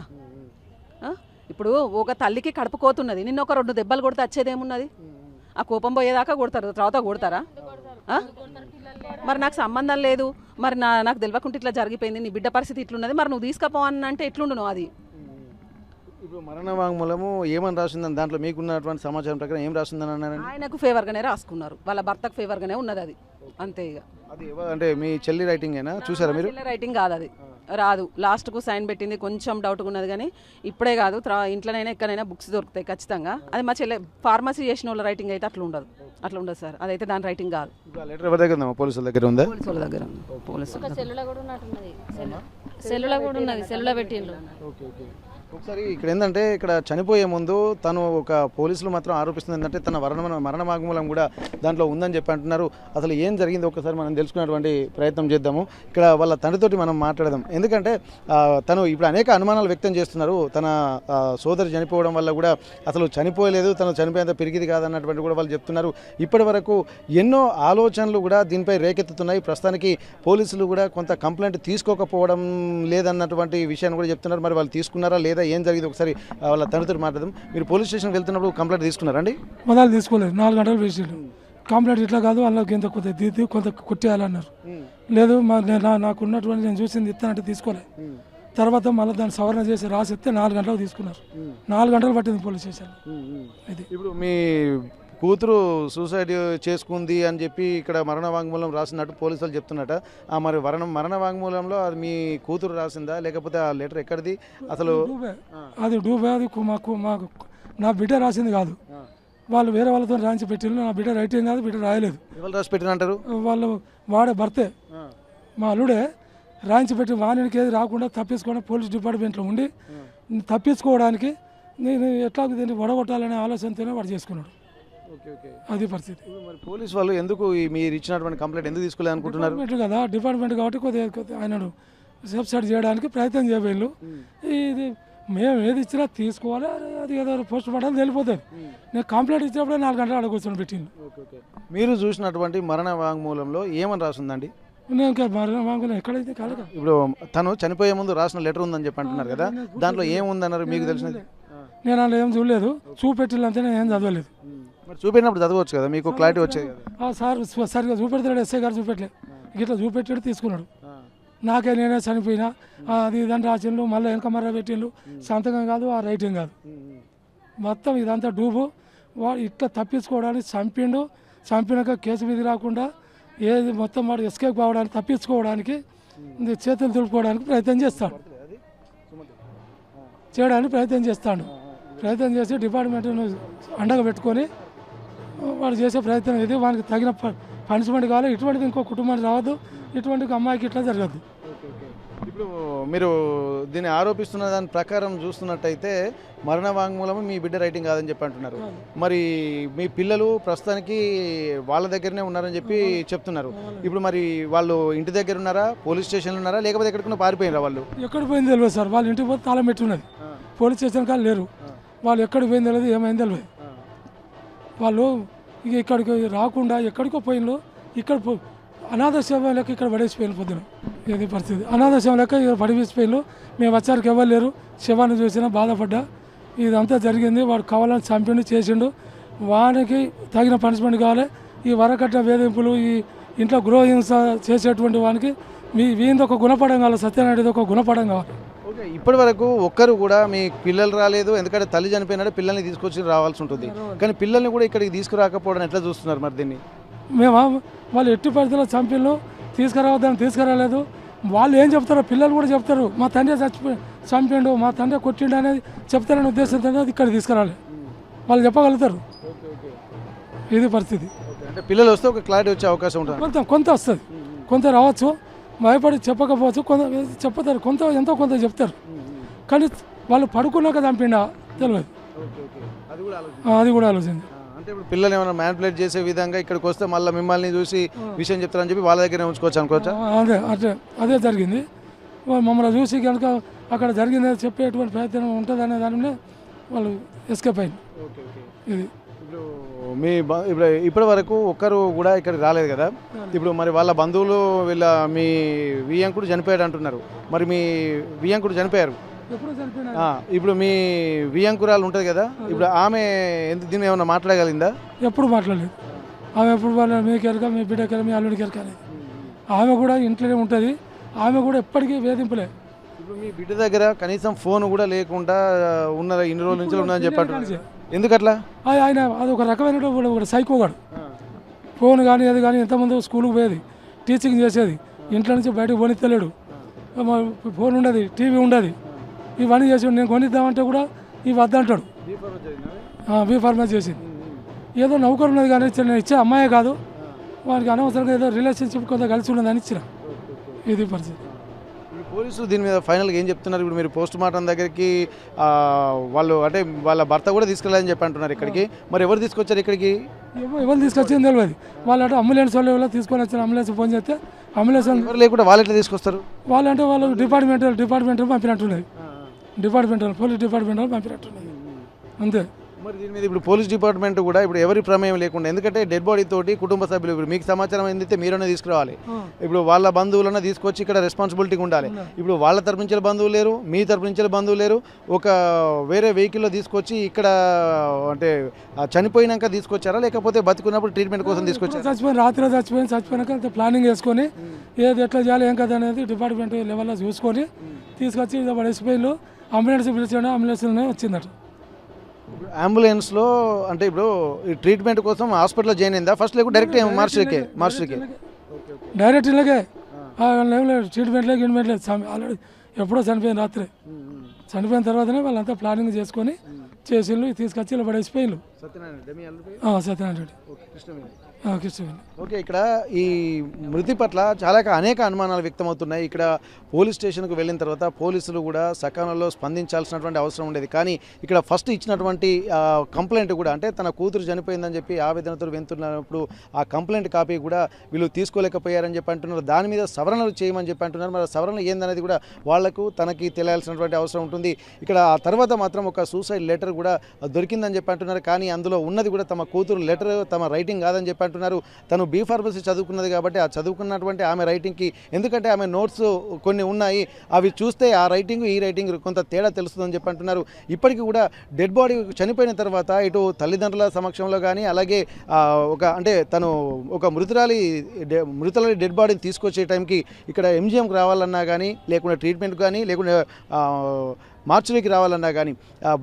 ఇప్పుడు ఒక తల్లికి కడుపు కోతున్నది, నిన్న ఒక 2 దెబ్బలు కొడితే వచ్చేదేమున్నది? ఆ కోపం పోయేదాకా కొడతారు, తర్వాత కొడతారా? మరి నాకు సంబంధం లేదు, మరి నాకు తెలియకుండా ఇట్లా జరిగిపోయింది, నీ బిడ్డ పరిస్థితి ఇట్లున్నది, మరి నువ్వు తీసుకుపోవని అంటే ఎట్లుండును అది? ఇప్పుడు మరణ వాంగ్మూలము ఏమని రాసిందని దాంట్లో మీకున్నటువంటి సమాచారం ప్రకారం ఏం రాసిందని అన్నారు? ఆయనకు ఫేవర్గానే రాసుకున్నారు, వాళ్ళ భర్తకు ఫేవర్గానే ఉన్నది అది, అంతే. ఇక అది అంటే మీ చెల్లి రైటింగ్ అయినా చూసారా మీరు? చెల్లి రైటింగ్ కాదు, అది రాదు. లాస్ట్కు సైన్ పెట్టింది, కొంచెం డౌట్గా ఉన్నది. కానీ ఇప్పుడే కాదు, ఇంట్లోనైనా ఎక్కడైనా బుక్స్ దొరుకుతాయి ఖచ్చితంగా. అది మా చెల్లె ఫార్మసీ చేసిన వాళ్ళ రైటింగ్ అయితే అట్లా ఉండదు సార్, అదైతే దాని రైటింగ్ కాదు. లెటర్ ఎవరి దగ్గర ఉందా? పోలీసుల దగ్గర ఉందా? పోలీసుల దగ్గర. సెల్లులో కూడా ఉన్నట్టున్నది, సెల్లులో కూడా ఉన్నది, సెల్లులో పెట్టిండ్రు. ఒకసారి ఇక్కడ ఏంటంటే ఇక్కడ చనిపోయే ముందు తను ఒక పోలీసులు మాత్రం ఆరోపిస్తుంది ఏంటంటే తన మరణ వాంగ్మూలం కూడా దాంట్లో ఉందని చెప్పి అంటున్నారు. అసలు ఏం జరిగింది ఒకసారి మనం తెలుసుకునేటువంటి ప్రయత్నం చేద్దాము. ఇక్కడ వాళ్ళ తండ్రితోటి మనం మాట్లాడదాం. ఎందుకంటే తను ఇప్పుడు అనేక అనుమానాలు వ్యక్తం చేస్తున్నారు. తన సోదరి చనిపోవడం వల్ల కూడా అసలు చనిపోయలేదు, తను చనిపోయేంత పెరిగిది కాదన్నటువంటి కూడా వాళ్ళు చెప్తున్నారు. ఇప్పటి వరకు ఎన్నో ఆలోచనలు కూడా దీనిపై రేకెత్తుతున్నాయి. ప్రస్తుతానికి పోలీసులు కూడా కొంత కంప్లైంట్ తీసుకోకపోవడం లేదన్నటువంటి విషయాన్ని కూడా చెప్తున్నారు. మరి వాళ్ళు తీసుకున్నారా లేదా, ఏం జరిగింది ఒకసారి వాళ్ళ తండ్రితో మాట్లాడదాం. మీరు పోలీస్ స్టేషన్కి వెళ్తున్నప్పుడు కంప్లైంట్ తీసుకున్నారండి? మొదలు తీసుకోలేదు, 4 గంటలు వేసాడు. కంప్లైంట్ ఇట్లా కాదు, వాళ్ళకి ఎంత కొంత దిద్ది కొంత కొట్టేయాలన్నారు. లేదు నాకు ఉన్నటువంటి నేను చూసింది ఇస్తానంటే తీసుకోలేదు. తర్వాత మళ్ళీ దాన్ని సవరణ చేసి రాసిస్తే 4 గంటలకు తీసుకున్నారు. 4 గంటలు పట్టింది పోలీస్ స్టేషన్. ఇది ఇప్పుడు మీ కూతురు సూసైడ్ చేసుకుంది అని చెప్పి ఇక్కడ మరణ వాంగ్మూలం రాసినట్టు పోలీసులు చెప్తున్నట. మరి మరణ వాంగ్మూలంలో అది మీ కూతురు రాసిందా, లేకపోతే ఆ లెటర్ ఎక్కడిది అసలు? అది డూబే, అది మాకు నా బిడ్డ రాసింది కాదు, వాళ్ళు వేరే వాళ్ళతో రాయించి పెట్టిండ్రు. నా బిడ్డ రైట్ ఏం కాదు, బిడ్డ రాయలేదు. ఎవరు రాసి పెట్టిన అంటారు? వాళ్ళు వాడే భర్తే, మా అల్లుడే రాయించి పెట్టి వానికి ఏది రాకుండా తప్పించుకోవడం పోలీస్ డిపార్ట్మెంట్లో ఉండి తప్పించుకోవడానికి నేను ఎట్లా దీన్ని వడగొట్టాలనే ఆలోచనతోనే వాడు చేసుకున్నాడు. అది పరిస్థితి. మరి పోలీస్ వాళ్ళు ఎందుకు మీరు ఇచ్చినటువంటి కంప్లైంట్ ఎందుకు తీసుకోలేదు అనుకుంటున్నారు? డిపార్ట్మెంట్ కదా, డిపార్ట్మెంట్ కాబట్టి కొద్దిగా ఆయనను సేఫ్ సైడ్ చేయడానికి ప్రయత్నం చేయవేళ్ళు. ఇది మేము ఏది ఇచ్చినా తీసుకోవాలి, అది ఏదో పోస్ట్ మార్టం వెళ్ళిపోతుంది. నేను కంప్లైంట్ ఇచ్చినప్పుడే 4 గంటలు అక్కడ కూర్చొని పెట్టిండు. మీరు చూసినటువంటి మరణ వాంగ్మూలంలో ఏమని రాసిందండి? నేను ఇంకా మరణ వాంగ్మూలం ఎక్కడైతే కాలేదు. ఇప్పుడు తను చనిపోయే ముందు రాసిన లెటర్ ఉందని చెప్పి అంటున్నారు కదా, దాంట్లో ఏముందన్నారు మీకు తెలిసినది? నేను అలా ఏం చూడలేదు, చూపెట్టిల్లంటే నేను ఏం చదవలేదు. మరి చూపెట్టినప్పుడు చదవచ్చు కదా, మీకు క్లారిటీ వచ్చేది కదా. సార్ సరిగా చూపెడతాడు, ఎస్ఐ గారు చూపెట్టలేదు, ఇట్లా చూపెట్టాడు తీసుకున్నాడు. నాకే నేనే చనిపోయినా అది ఇదని రాసిండు, మళ్ళీ వెనక మర్ర పెట్టిండు, సంతకం కాదు ఆ రైటింగ్ కాదు, మొత్తం ఇదంతా డూబు. వాడు ఇట్లా తప్పించుకోవడానికి చంపిండు. చంపినాక కేసు విధి రాకుండా ఏది మొత్తం వాడు ఎస్కేప్ కావడానికి తప్పించుకోవడానికి చేతులు తులుపుకోవడానికి ప్రయత్నం చేస్తాడు, చేయడానికి ప్రయత్నం చేస్తాడు. ప్రయత్నం చేసి డిపార్ట్మెంట్ను అండగా పెట్టుకొని వాడు చేసే ప్రయత్నం ఇది. వానికి తగిన పనిష్మెంట్ కావాలి. ఇటువంటిది ఇంకో కుటుంబానికి రావద్దు, ఇటువంటి అమ్మాయికి ఇట్లా జరగద్దు. ఇప్పుడు మీరు దీన్ని ఆరోపిస్తున్న దాని ప్రకారం చూస్తున్నట్టయితే మరణ వాంగ్మూలము మీ బిడ్డ రైటింగ్ కాదని చెప్పి అంటున్నారు. మరి మీ పిల్లలు ప్రస్తుతానికి వాళ్ళ దగ్గరనే ఉన్నారని చెప్పి చెప్తున్నారు. ఇప్పుడు మరి వాళ్ళు ఇంటి దగ్గర ఉన్నారా, పోలీస్ స్టేషన్లో ఉన్నారా, లేకపోతే ఎక్కడికైనా పారిపోయినారా? వాళ్ళు ఎక్కడ పోయింది తెలియదు సార్. వాళ్ళ ఇంటికి పోతే తాళం పెట్టి ఉన్నది, పోలీస్ స్టేషన్ కాదు లేరు. వాళ్ళు ఎక్కడికి పోయింది తెలియదు, ఏమైంది తెలియదు. వాళ్ళు ఇక ఇక్కడికి రాకుండా ఎక్కడికో పోయినలో ఇక్కడ అనాథ శవం లెక్క ఇక్కడ పడేసిపోయిన పొద్దున. ఇది పరిస్థితి, అనాథ శవం లెక్క ఇక్కడ పడివేసిపోయిన. మేము వచ్చారికి ఎవరు లేరు, శవాన్ని చూసినా బాధపడ్డా. ఇదంతా జరిగింది, వాడు కావాలని చంపిండు చేసిండు. వానికి తగిన పనిష్మెంట్ కావాలి. ఈ వరకట్న వేధింపులు, ఈ ఇంట్లో గృహహింస చేసేటువంటి వానికి వీంది ఒక గుణపడం కావాలి, సత్యనారాయణది ఒక గుణపడం కావాలి. ఓకే, ఇప్పటి వరకు ఒక్కరు కూడా మీ పిల్లలు రాలేదు, ఎందుకంటే తల్లి చనిపోయినాడు, పిల్లల్ని తీసుకొచ్చి రావాల్సి ఉంటుంది. కానీ పిల్లల్ని కూడా ఇక్కడికి తీసుకురాకపోవడం ఎట్లా చూస్తున్నారు మరి దీన్ని? మేము వాళ్ళు ఎట్టి పరిస్థితుల్లో చంపిళ్ళు, తీసుకురావద్దని తీసుకురాలేదు. వాళ్ళు ఏం చెప్తారో పిల్లలు కూడా చెప్తారు, మా తండ్రి చంపిండు, మా తండ్రి కొట్టిండు అనేది చెప్తారనే ఉద్దేశంతో ఇక్కడ తీసుకురాలి. వాళ్ళు చెప్పగలుగుతారు. ఇది పరిస్థితి. అంటే పిల్లలు వస్తే ఒక క్లారిటీ వచ్చే అవకాశం ఉంటుంది. కొంత వస్తుంది, కొంత రావచ్చు. భయపడి చెప్పకపోవచ్చు, కొంత చెప్తారు, ఎంతో కొంత చెప్తారు. కానీ వాళ్ళు పడుకున్నాక చంపిండా తెలియదు. అది కూడా ఆలోచన. అంటే ఇప్పుడు పిల్లలు ఏమైనా మ్యానిపులేట్ చేసే విధంగా ఇక్కడికి వస్తే మళ్ళీ మిమ్మల్ని చూసి విషయం చెప్తారని చెప్పి వాళ్ళ దగ్గర ఉంచుకోవచ్చు అనుకోవచ్చా? అదే జరిగింది. మమ్మల్ని చూసి కనుక అక్కడ జరిగింది చెప్పేటువంటి ప్రయత్నం ఉంటుంది అనే దానినే వాళ్ళు ఎస్కేప్ అయింది. ఇది ఇప్పుడు ఇప్పటి వరకు ఒక్కరు కూడా ఇక్కడికి రాలేదు కదా. ఇప్పుడు మరి వాళ్ళ బంధువులు మీ వియ్యంకుడు చనిపోయాడు అంటున్నారు. మరి మీ వియ్యంకుడు చనిపోయారు, ఇప్పుడు మీ వియ్యంకురాలు ఉంటుంది కదా, ఇప్పుడు ఆమె దీన్ని ఏమన్నా మాట్లాడగలిగిందా? ఎప్పుడు మాట్లాడలేదు ఆమె. ఎప్పుడు వాళ్ళ మీకెరక, మీ బిడ్డకెరక, మీ అల్లుడికి ఎరకలేదు. ఆమె కూడా ఇంట్లోనే ఉంటుంది. ఆమె కూడా ఎప్పటికీ వేధింపులే. ఇప్పుడు మీ బిడ్డ దగ్గర కనీసం ఫోన్ కూడా లేకుండా ఉన్న ఇన్ని రోజుల నుంచి ఉన్నదని చెప్పాడు. ఎందుకట్లా? ఆయన అది ఒక రకమైన ఒక సైకోగాడు. ఫోన్ కానీ అది కానీ ఎంతమంది స్కూల్కి పోయేది, టీచింగ్ చేసేది, ఇంట్లో నుంచి బయటకు పోనిస్తలేడు. ఫోన్ ఉండదు, టీవీ ఉండదు, ఇవన్నీ చేసి నేను కొనిద్దామంటే కూడా ఇవి వద్దంటాడు. బీఫార్మసీ చేసింది. ఏదో నౌకరు ఉన్నది కానీ నేను ఇచ్చే అమ్మాయే కాదు, వానికి అనవసరంగా ఏదో రిలేషన్షిప్ కొంత కలిసి ఉన్నదని ఇచ్చిన. ఇది పరిస్థితి. పోలీసులు దీని మీద ఫైనల్గా ఏం చెప్తున్నారు? ఇప్పుడు మీరు పోస్ట్ మార్టం దగ్గరికి వాళ్ళు అంటే వాళ్ళ భర్త కూడా తీసుకెళ్ళాలని చెప్పి అంటున్నారు ఇక్కడికి. మరి ఎవరు తీసుకొచ్చారు ఇక్కడికి? ఎవరు తీసుకొచ్చింది తెలియదు. వాళ్ళంటే అంబులెన్స్ వాళ్ళు ఎవరో తీసుకొని వచ్చారు. అంబులెన్స్ ఫోన్ చేస్తే అంబులెన్స్ ఎవరు లేకుండా వాళ్ళు ఎట్లా తీసుకొస్తారు? వాళ్ళంటే వాళ్ళు డిపార్ట్మెంట్ పంపినట్టున్నది. పోలీస్ డిపార్ట్మెంట్ వాళ్ళు పంపినట్టున్నది అంతే. మరి దీని మీద ఇప్పుడు పోలీస్ డిపార్ట్మెంట్ కూడా ఇప్పుడు ఎవరి ప్రమేయం లేకుండా, ఎందుకంటే డెడ్ బాడీ తోటి కుటుంబ సభ్యులు ఇప్పుడు మీకు సమాచారం ఏంటంటే మీరనే తీసుకురావాలి. ఇప్పుడు వాళ్ళ బంధువులన్నా తీసుకొచ్చి ఇక్కడ రెస్పాన్సిబిలిటీగా ఉండాలి. ఇప్పుడు వాళ్ళ తరపు నుంచి బంధువులు లేరు, మీ తరపు నుంచి బంధువులు లేరు. ఒక వేరే వెహికల్లో తీసుకొచ్చి ఇక్కడ అంటే చనిపోయినాక తీసుకొచ్చారా, లేకపోతే బతుకున్నప్పుడు ట్రీట్మెంట్ కోసం తీసుకొచ్చారా? రాత్రి చచ్చిపోయినాక ప్లానింగ్ వేసుకొని ఏది ఎట్లా చేయాలి ఏం కదా అనేది డిపార్ట్మెంట్ లెవెల్లో చూసుకొని తీసుకొచ్చి పడేసిపోయిన అంబులెన్స్ పిలిచాడు. అంబులెన్స్లోనే వచ్చిందట. అంబులెన్స్లో అంటే ఇప్పుడు ట్రీట్మెంట్ కోసం హాస్పిటల్లో జాయిన్ అయిందా ఫస్ట్, లేకపోతే డైరెక్ట్ మార్చులకే డైరెక్ట్ ఇలాగే ట్రీట్మెంట్ లేదు. ఆల్రెడీ ఎప్పుడో చనిపోయింది రాత్రి. చనిపోయిన తర్వాతనే వాళ్ళంతా ప్లానింగ్ చేసుకొని చేసిండ్రు తీసుకొచ్చి ఇలా పడేసిపోయిండ్రు. సత్యనారాయణ రెడ్డి కృష్ణవేణి. ఓకే, ఇక్కడ ఈ మృతి పట్ల చాలా అనేక అనుమానాలు వ్యక్తమవుతున్నాయి. ఇక్కడ పోలీస్ స్టేషన్కు వెళ్ళిన తర్వాత పోలీసులు కూడా సకాలంలో స్పందించాల్సినటువంటి అవసరం ఉండేది. కానీ ఇక్కడ ఫస్ట్ ఇచ్చినటువంటి కంప్లైంట్ కూడా, అంటే తన కూతురు చనిపోయిందని చెప్పి ఆవేదనతో వెళ్తున్నప్పుడు ఆ కంప్లైంట్ కాపీ కూడా వీళ్ళు తీసుకోలేకపోయారని చెప్పి అంటున్నారు. దాని మీద సవరణలు చేయమని చెప్పి అంటున్నారు. మరి సవరణ ఏందనేది కూడా వాళ్లకు తనకి తెలియాల్సినటువంటి అవసరం ఉంటుంది. ఇక్కడ ఆ తర్వాత మాత్రం ఒక సూసైడ్ లెటర్ కూడా దొరికిందని చెప్పి అంటున్నారు. కానీ అందులో ఉన్నది కూడా తమ కూతురు లెటర్, తమ రైటింగ్ కాదని చెప్పి అంటున్నారు. తను బీ ఫార్మసీ చదువుకున్నది కాబట్టి ఆ చదువుకున్నటువంటి ఆమె రైటింగ్కి, ఎందుకంటే ఆమె నోట్స్ కొన్ని ఉన్నాయి, అవి చూస్తే ఆ రైటింగ్ ఈ రైటింగ్ కొంత తేడా తెలుస్తుందని చెప్పి అంటున్నారు. ఇప్పటికీ కూడా డెడ్ బాడీ చనిపోయిన తర్వాత ఇటు తల్లిదండ్రుల సమక్షంలో కానీ, అలాగే అంటే తను ఒక మృతురాలి డెడ్ బాడీని తీసుకొచ్చే టైంకి ఇక్కడ ఎంజిఎంకి రావాలన్నా కానీ, లేకుంటే ట్రీట్మెంట్ కానీ, లేకుంటే మార్చురీకి రావాలన్నా కానీ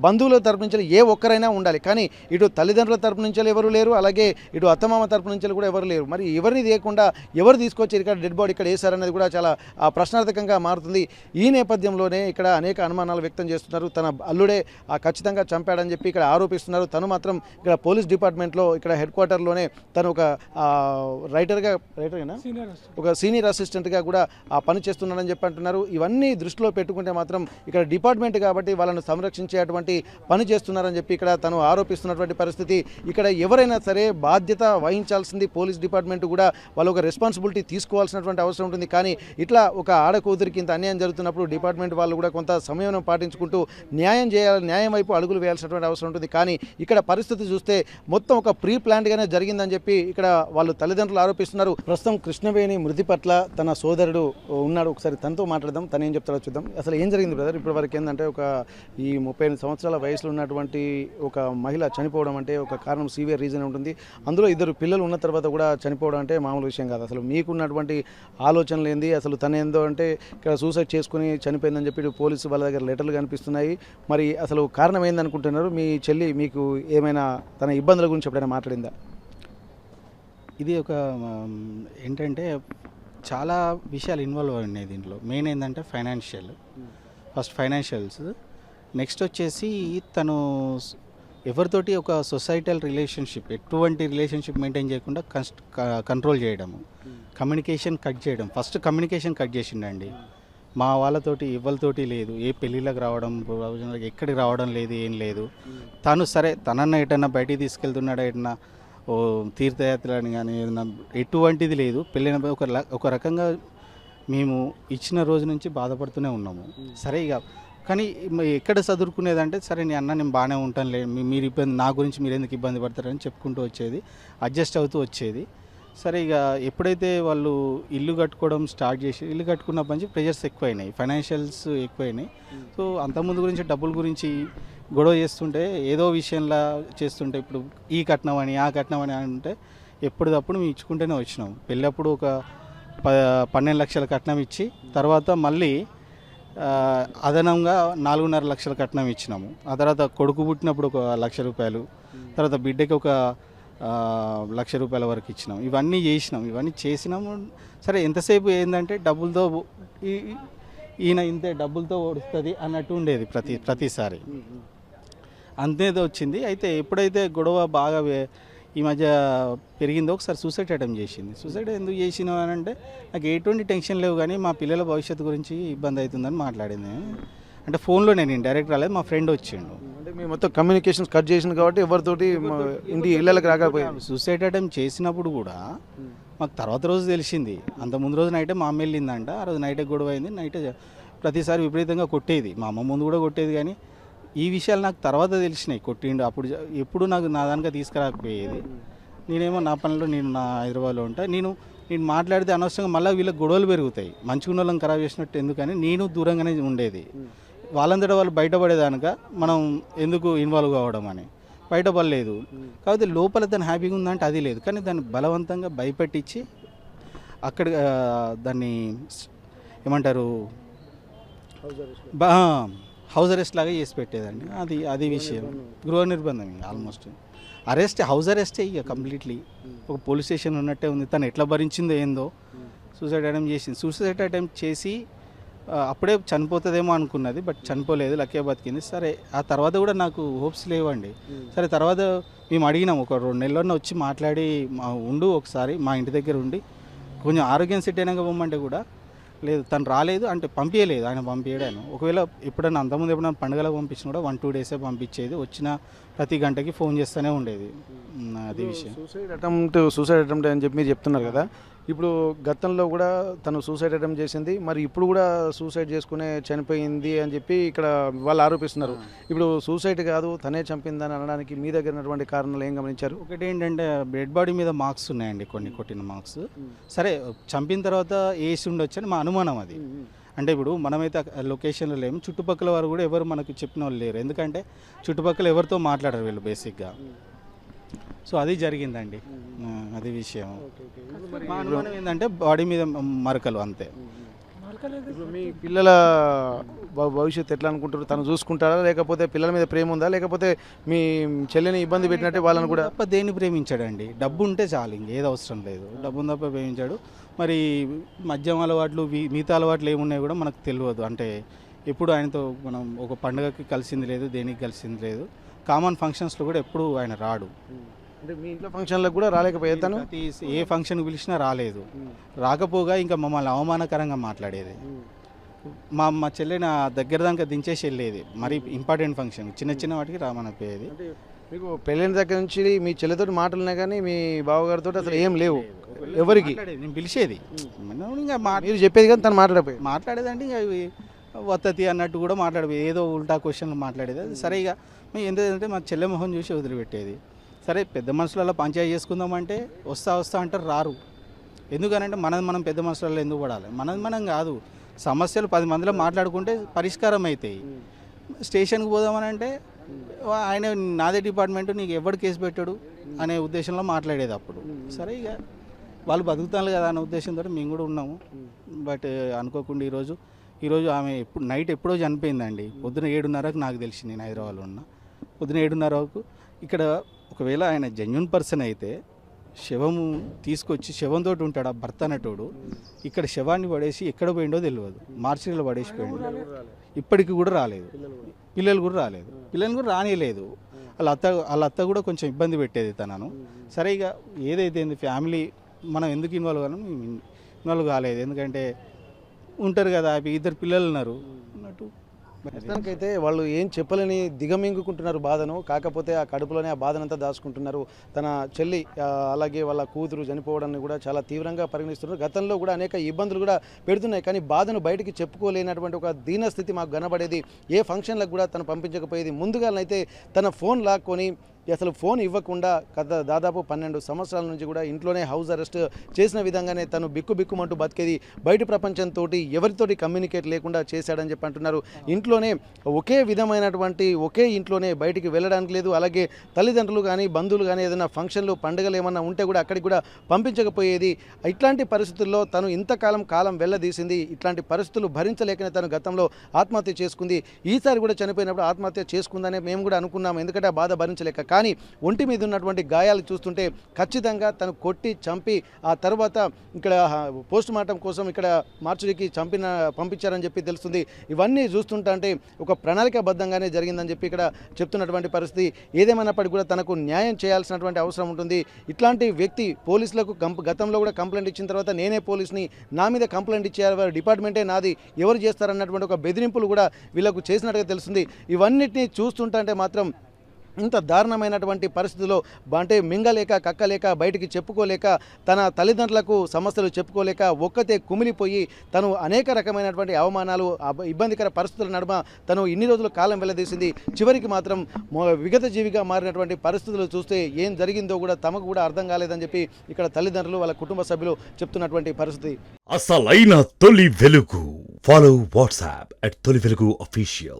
బంధువుల తరపు నుంచి ఏ ఒక్కరైనా ఉండాలి. కానీ ఇటు తల్లిదండ్రుల తరపు నుంచి ఎవరు లేరు, అలాగే ఇటు అత్తమామ తరపు నుంచి కూడా ఎవరు లేరు. మరి ఎవరిని తీయకుండా ఎవరు తీసుకొచ్చి ఇక్కడ డెడ్ బాడీ ఇక్కడ వేశారనేది కూడా చాలా ప్రశ్నార్థకంగా మారుతుంది. ఈ నేపథ్యంలోనే ఇక్కడ అనేక అనుమానాలు వ్యక్తం చేస్తున్నారు. తన అల్లుడే ఖచ్చితంగా చంపాడని చెప్పి ఇక్కడ ఆరోపిస్తున్నారు. తను మాత్రం ఇక్కడ పోలీస్ డిపార్ట్మెంట్లో ఇక్కడ హెడ్ క్వార్టర్లోనే తను ఒక రైటర్గా ఒక సీనియర్ అసిస్టెంట్గా కూడా పనిచేస్తున్నాడని చెప్పి అంటున్నారు. ఇవన్నీ దృష్టిలో పెట్టుకుంటే మాత్రం ఇక్కడ డిపార్ట్మెంట్ కాబట్టి వాళ్ళను సంరక్షించేటువంటి పని చేస్తున్నారని చెప్పి ఇక్కడ తను ఆరోపిస్తున్నటువంటి పరిస్థితి. ఇక్కడ ఎవరైనా సరే బాధ్యత వహించాల్సింది పోలీస్ డిపార్ట్మెంట్ కూడా, వాళ్ళు ఒక రెస్పాన్సిబిలిటీ తీసుకోవాల్సినటువంటి అవసరం ఉంటుంది. కానీ ఇట్లా ఒక ఆడకూతురికి ఇంత అన్యాయం జరుగుతున్నప్పుడు డిపార్ట్మెంట్ వాళ్ళు కూడా కొంత సమయం పాటించుకుంటూ న్యాయం వైపు అడుగులు వేయాల్సినటువంటి అవసరం ఉంటుంది. కానీ ఇక్కడ పరిస్థితి చూస్తే మొత్తం ఒక ప్రీ ప్లాన్డ్గానే జరిగిందని చెప్పి ఇక్కడ వాళ్ళు తల్లిదండ్రులు ఆరోపిస్తున్నారు. ప్రస్తుతం కృష్ణవేణి మృతి పట్ల తన సోదరుడు ఉన్నాడు, ఒకసారి తనతో మాట్లాడదాం, తను ఏం చెప్తారో చూద్దాం. అసలు ఏం జరిగింది బ్రదర్? ఇప్పటి వరకు ఏంటంటే ఒక ఈ 38 సంవత్సరాల వయసులో ఉన్నటువంటి ఒక మహిళ చనిపోవడం అంటే ఒక కారణం, సివియర్ రీజన్ ఉంటుంది. అందులో 2 పిల్లలు ఉన్న తర్వాత కూడా చనిపోవడం అంటే మామూలు విషయం కాదు. అసలు మీకున్నటువంటి ఆలోచనలు ఏంది? అసలు తను ఏందో అంటే ఇక్కడ సూసైడ్ చేసుకుని చనిపోయిందని చెప్పి పోలీసు వాళ్ళ దగ్గర లెటర్లు కనిపిస్తున్నాయి. మరి అసలు కారణం ఏందనుకుంటున్నారు? మీ చెల్లి మీకు ఏమైనా తన ఇబ్బందుల గురించి ఎప్పుడైనా మాట్లాడిందా? ఇది ఒక ఏంటంటే చాలా విషయాలు ఇన్వాల్వ్ అయినాయి దీంట్లో. మెయిన్ ఏంటంటే ఫస్ట్ ఫైనాన్షియల్స్, నెక్స్ట్ వచ్చేసి తను ఎవరితోటి ఒక సొసైటల్ రిలేషన్షిప్, ఎటువంటి రిలేషన్షిప్ మెయింటైన్ చేయకుండా కంట్రోల్ చేయడము, కమ్యూనికేషన్ కట్ చేయడం. ఫస్ట్ కమ్యూనికేషన్ కట్ చేసిండండి. మా వాళ్ళతోటి ఎవరితోటి లేదు, ఏ పెళ్ళిళ్ళకి రావడం, ఎక్కడికి రావడం లేదు, ఏం లేదు. తను సరే తనన్న ఎటన్నా బయటికి తీసుకెళ్తున్నాడు, ఎటన్నా తీర్థయాత్రలని కానీ ఏదన్నా, ఎటువంటిది లేదు. పెళ్ళైన ఒక రకంగా మేము ఇచ్చిన రోజు నుంచి బాధపడుతూనే ఉన్నాము. సరే ఇక కానీ ఎక్కడ చదువుకునేదంటే, సరే నీ అన్న నేను బాగానే ఉంటాను లేదు, మీరు ఇబ్బంది, నా గురించి మీరు ఎందుకు ఇబ్బంది పడతారని చెప్పుకుంటూ వచ్చేది, అడ్జస్ట్ అవుతూ వచ్చేది. సరే ఇక ఎప్పుడైతే వాళ్ళు ఇల్లు కట్టుకోవడం స్టార్ట్ చేసి, ఇల్లు కట్టుకున్నప్పటి నుంచి ప్రెషర్స్ ఎక్కువైనాయి, ఫైనాన్షియల్స్ ఎక్కువైనాయి. సో అంతకుముందు గురించి డబ్బుల గురించి గొడవ చేస్తుంటే, ఏదో విషయంలో చేస్తుంటే, ఇప్పుడు ఈ కట్నం అని ఆ కట్నం అని అంటే ఎప్పటికప్పుడు మేము ఇచ్చుకుంటూనే వచ్చినాం. పెళ్ళప్పుడు ఒక 12 లక్షల కట్నం ఇచ్చి, తర్వాత మళ్ళీ అదనంగా 4.5 లక్షల కట్నం ఇచ్చినాము. ఆ తర్వాత కొడుకు పుట్టినప్పుడు ఒక 1 లక్ష రూపాయలు, తర్వాత బిడ్డకి ఒక 1 లక్ష రూపాయల వరకు ఇచ్చినాం. ఇవన్నీ చేసినాము. సరే ఎంతసేపు ఏంటంటే డబ్బులతో ఈయన ఇంతే డబ్బులతో ఓడుస్తుంది అన్నట్టు ఉండేది ప్రతిసారి. అంతేదో వచ్చింది. అయితే ఎప్పుడైతే గొడవ బాగా ఈ మధ్య పెరిగిందో, ఒకసారి సూసైడ్ అటెంప్ట్ చేసింది. సూసైడ్ ఎందుకు చేసినావు అని అంటే, నాకు ఎటువంటి టెన్షన్ లేవు కానీ మా పిల్లల భవిష్యత్తు గురించి ఇబ్బంది అవుతుందని మాట్లాడింది. అంటే ఫోన్లో నేను డైరెక్ట్ రాలేదు, మా ఫ్రెండ్ వచ్చిండు. అంటే మేము మొత్తం కమ్యూనికేషన్స్ కట్ చేసింది కాబట్టి ఎవరితోటి ఇంటి ఇళ్ళకి రాకపోయాం. సూసైడ్ అటెంప్ట్ చేసినప్పుడు కూడా మాకు తర్వాత రోజు తెలిసింది. అంత ముందు రోజు నైటే మా అమ్మ వెళ్ళిందంట. ఆ రోజు నైటే గొడవ అయింది. నైటే ప్రతిసారి విపరీతంగా కొట్టేది, మా అమ్మ ముందు కూడా కొట్టేది. కానీ ఈ విషయాలు నాకు తర్వాత తెలిసినాయి. కొట్టిండు అప్పుడు, ఎప్పుడు నాకు నా దానిగా తీసుకురాకపోయేది. నేనేమో నా పనిలో నేను నా హైదరాబాద్లో ఉంటా. నేను మాట్లాడితే అనవసరంగా మళ్ళీ వీళ్ళకి గొడవలు పెరుగుతాయి. మంచిగా వాళ్ళని ఖరాబ్ చేసినట్టు ఎందుకని నేను దూరంగానే ఉండేది. వాళ్ళంతటా వాళ్ళు బయటపడేదానిక మనం ఎందుకు ఇన్వాల్వ్ కావడం అని బయటపడలేదు. కాకపోతే లోపల దాన్ని హ్యాపీగా ఉందంటే అది లేదు. కానీ దాన్ని బలవంతంగా భయపెట్టించి అక్కడ దాన్ని ఏమంటారు, హౌస్ అరెస్ట్ లాగా చేసి పెట్టేదండి. అది విషయం. గృహ నిర్బంధం ఆల్మోస్ట్ అరెస్ట్, హౌస్ అరెస్టే ఇక కంప్లీట్లీ. ఒక పోలీస్ స్టేషన్ ఉన్నట్టే ఉంది. తను ఎట్లా భరించిందో ఏందో. సూసైడ్ అటెంప్ట్ చేసింది. సూసైడ్ అటెంప్ట్ చేసి అప్పుడే చనిపోతుందేమో అనుకున్నది, బట్ చనిపోలేదు, లక్కీ బతికింది. సరే ఆ తర్వాత కూడా నాకు హోప్స్ లేవండి. సరే తర్వాత మేము అడిగినాం, ఒక 2 నెలల్లో వచ్చి మాట్లాడి ఉండు ఒకసారి మా ఇంటి దగ్గర ఉండి కొంచెం ఆరోగ్యం సెట్ అయినాక పోమంటే కూడా లేదు, తను రాలేదు అంటే పంపించలేదు, ఆయన పంపించడాను. ఒకవేళ ఎప్పుడైనా అంతకుముందు ఎప్పుడైనా పండుగలకు పంపించినా కూడా 1-2 డేసే పంపించేది, వచ్చిన ప్రతి గంటకి ఫోన్ చేస్తూనే ఉండేది. అది విషయం. సూసైడ్ అటెంప్ట్ అని చెప్పి మీరు చెప్తున్నారు కదా, ఇప్పుడు గతంలో కూడా తను సూసైడ్ అటెంప్ట్ చేసింది, మరి ఇప్పుడు కూడా సూసైడ్ చేసుకునే చనిపోయింది అని చెప్పి ఇక్కడ వాళ్ళు ఆరోపిస్తున్నారు. ఇప్పుడు సూసైడ్ కాదు తనే చంపిందని అనడానికి మీ దగ్గర ఉన్నటువంటి కారణాలు ఏం గమనించారు? ఒకటి ఏంటంటే డెడ్ బాడీ మీద మార్క్స్ ఉన్నాయండి, కొన్ని కొట్టిన మార్క్స్. సరే చంపిన తర్వాత వేసి ఉండొచ్చు అని మా అనుమానం అది. అంటే ఇప్పుడు మనమైతే లొకేషన్లో లేము, చుట్టుపక్కల వారు కూడా ఎవరు మనకు చెప్పిన వాళ్ళు లేరు, ఎందుకంటే చుట్టుపక్కల ఎవరితో మాట్లాడరు వీళ్ళు బేసిక్గా. సో అది జరిగిందండి, అది విషయం. మా అనుమానం ఏంటంటే బాడీ మీద మరకలు అంతే. ఇప్పుడు మీ పిల్లల భవిష్యత్తు ఎట్లా అనుకుంటారు? తను చూసుకుంటారా, లేకపోతే పిల్లల మీద ప్రేమ ఉందా, లేకపోతే మీ చెల్లిని ఇబ్బంది పెట్టినట్టే వాళ్ళని కూడా? తప్ప దేన్ని ప్రేమించాడండి, డబ్బు ఉంటే చాలు, ఇంకేది అవసరం లేదు, డబ్బును తప్ప ప్రేమించాడు. మరి మద్యం అలవాట్లు మిగతా అలవాట్లు ఏమున్నాయో కూడా మనకు తెలియదు. అంటే ఎప్పుడు ఆయనతో మనం ఒక పండుగకి కలిసింది లేదు, దేనికి కలిసింది లేదు, కామన్ ఫంక్షన్స్లో కూడా ఎప్పుడు ఆయన రాడు. అంటే మీ ఇంట్లో ఫంక్షన్లకు కూడా రాలేకపోయేది తను? ఏ ఫంక్షన్కి పిలిచినా రాలేదు, రాకపోగా ఇంకా మమ్మల్ని అవమానకరంగా మాట్లాడేది. మా చెల్లి నా దగ్గర దాకా దించేసి వెళ్ళేది, మరి ఇంపార్టెంట్ ఫంక్షన్ చిన్న వాటికి రామనిపోయేది. మీకు పెళ్ళైన దగ్గర నుంచి మీ చెల్లితో మాటలున్నా కానీ మీ బావగారితో అసలు ఏం లేవు ఎవరికి? నేను పిలిచేది, ఇంకా మీరు చెప్పేది కానీ తను మాట్లాడేదంటే ఇంకా వత్తతి అన్నట్టు కూడా మాట్లాడేది, ఏదో ఉల్టా క్వశ్చన్లు మాట్లాడేది. సరే ఇక మేము ఎందుకంటే మా చెల్లె మొహం చూసి వదిలిపెట్టేది. సరే పెద్ద మనుషులలో పంచాయతీ చేసుకుందామంటే వస్తా అంటారు, రారు. ఎందుకనంటే మనం పెద్ద మనుషులలో ఎందుకు పడాలి? మనం కాదు, సమస్యలు 10 మందిలో మాట్లాడుకుంటే పరిష్కారం అవుతాయి. స్టేషన్కి పోదామని అంటే ఆయన నాదే డిపార్ట్మెంట్, నీకు ఎవడు కేసు పెట్టాడు అనే ఉద్దేశంలో మాట్లాడేది అప్పుడు. సరే ఇక వాళ్ళు బతుకుతాను కదా అనే ఉద్దేశంతో మేము కూడా ఉన్నాము. బట్ అనుకోకుండా ఈరోజు ఆమె నైట్ ఎప్పుడో చనిపోయిందండి. పొద్దున 7:30కు నాకు తెలిసి, నేను హైదరాబాద్లో ఉన్నా, పొద్దున 7:30కు. ఇక్కడ ఒకవేళ ఆయన జెన్యున్ పర్సన్ అయితే శవము తీసుకొచ్చి శవంతో ఉంటాడు ఆ భర్త అనేటోడు, ఇక్కడ శవాన్ని పడేసి ఎక్కడ పోయిండో తెలియదు, మార్చిలో పడేసి పోయిండు. ఇప్పటికి కూడా రాలేదు, పిల్లలు కూడా రాలేదు, పిల్లలు కూడా రానియలేదు. వాళ్ళ అత్త కూడా కొంచెం ఇబ్బంది పెట్టేది తనను. సరే ఇక ఏదైతే ఫ్యామిలీ మనం ఎందుకు ఇన్వాల్వ్ కావాలని ఇన్వాల్వ్ కాలేదు, ఎందుకంటే ఉంటారు కదా, 2 పిల్లలు ఉన్నారు అన్నట్టు. ప్రస్తుతానికైతే వాళ్ళు ఏం చెప్పలేని దిగమింగుకుంటున్నారు బాధను, కాకపోతే ఆ కడుపులోనే ఆ బాధనంతా దాచుకుంటున్నారు. తన చెల్లి అలాగే వాళ్ళ కూతురు చనిపోవడాన్ని కూడా చాలా తీవ్రంగా పరిగణిస్తున్నారు. గతంలో కూడా అనేక ఇబ్బందులు కూడా పెడుతున్నాయి, కానీ బాధను బయటికి చెప్పుకోలేనటువంటి ఒక దీనస్థితి మాకు కనబడేది. ఏ ఫంక్షన్లకు కూడా తను పంపించకపోయేది. ముందుగానైతే తన ఫోన్ లాక్కొని అసలు ఫోన్ ఇవ్వకుండా దాదాపు 12 సంవత్సరాల నుంచి కూడా ఇంట్లోనే హౌస్ అరెస్ట్ చేసిన విధంగానే తను బిక్కుమంటూ బతికేది. బయట ప్రపంచంతో ఎవరితోటి కమ్యూనికేట్ లేకుండా చేశాడని చెప్పి అంటున్నారు. ఇంట్లోనే ఒకే ఇంట్లోనే బయటికి వెళ్ళడానికి లేదు. అలాగే తల్లిదండ్రులు కానీ బంధువులు కానీ ఏదైనా ఫంక్షన్లు పండుగలు ఏమన్నా ఉంటే కూడా అక్కడికి కూడా పంపించకపోయేది. ఇట్లాంటి పరిస్థితుల్లో తను కాలం వెళ్ళదీసింది. ఇట్లాంటి పరిస్థితులు భరించలేకనే తను గతంలో ఆత్మహత్య చేసుకుంది. ఈసారి కూడా చనిపోయినప్పుడు ఆత్మహత్య చేసుకుందనే మేము కూడా అనుకున్నాము, ఎందుకంటే ఆ బాధ భరించలేక. కానీ ఒంటి మీద ఉన్నటువంటి గాయాలు చూస్తుంటే ఖచ్చితంగా తను కొట్టి చంపి ఆ తర్వాత ఇక్కడ పోస్ట్ మార్టం కోసం ఇక్కడ మార్చురికి పంపించారని చెప్పి తెలుస్తుంది. ఇవన్నీ చూస్తుంటే ఒక ప్రణాళికాబద్ధంగానే జరిగిందని చెప్పి ఇక్కడ చెప్తున్నటువంటి పరిస్థితి. ఏదేమైనప్పటికీ కూడా తనకు న్యాయం చేయాల్సినటువంటి అవసరం ఉంటుంది. ఇట్లాంటి వ్యక్తి పోలీసులకు గతంలో కూడా కంప్లైంట్ ఇచ్చిన తర్వాత నేనే పోలీస్ని, నా మీద కంప్లైంట్ ఇచ్చారు, డిపార్ట్మెంటే నాది, ఎవరు చేస్తారన్నటువంటి ఒక బెదిరింపులు కూడా వీళ్ళకు చేసినట్టుగా తెలుస్తుంది. ఇవన్నిటినీ చూస్తుంటే మాత్రం ఇంత దారుణమైనటువంటి పరిస్థితుల్లో అంటే మింగలేక కక్కలేక బయటికి చెప్పుకోలేక తన తల్లిదండ్రులకు సమస్యలు చెప్పుకోలేక ఒక్కతే కుమిలిపోయి తను అనేక రకమైనటువంటి అవమానాలు ఇబ్బందికర పరిస్థితుల నడుమ తను ఇన్ని రోజులు కాలం వెళ్ళదీసింది. చివరికి మాత్రం విగత జీవిగా మారినటువంటి పరిస్థితులు చూస్తే ఏం జరిగిందో కూడా తమకు కూడా అర్థం కాలేదని చెప్పి ఇక్కడ తల్లిదండ్రులు వాళ్ళ కుటుంబ సభ్యులు చెప్తున్నటువంటి పరిస్థితి. అసలైన తొలి వెలుగు. ఫాలో వాట్సాప్ @తొలి వెలుగు official.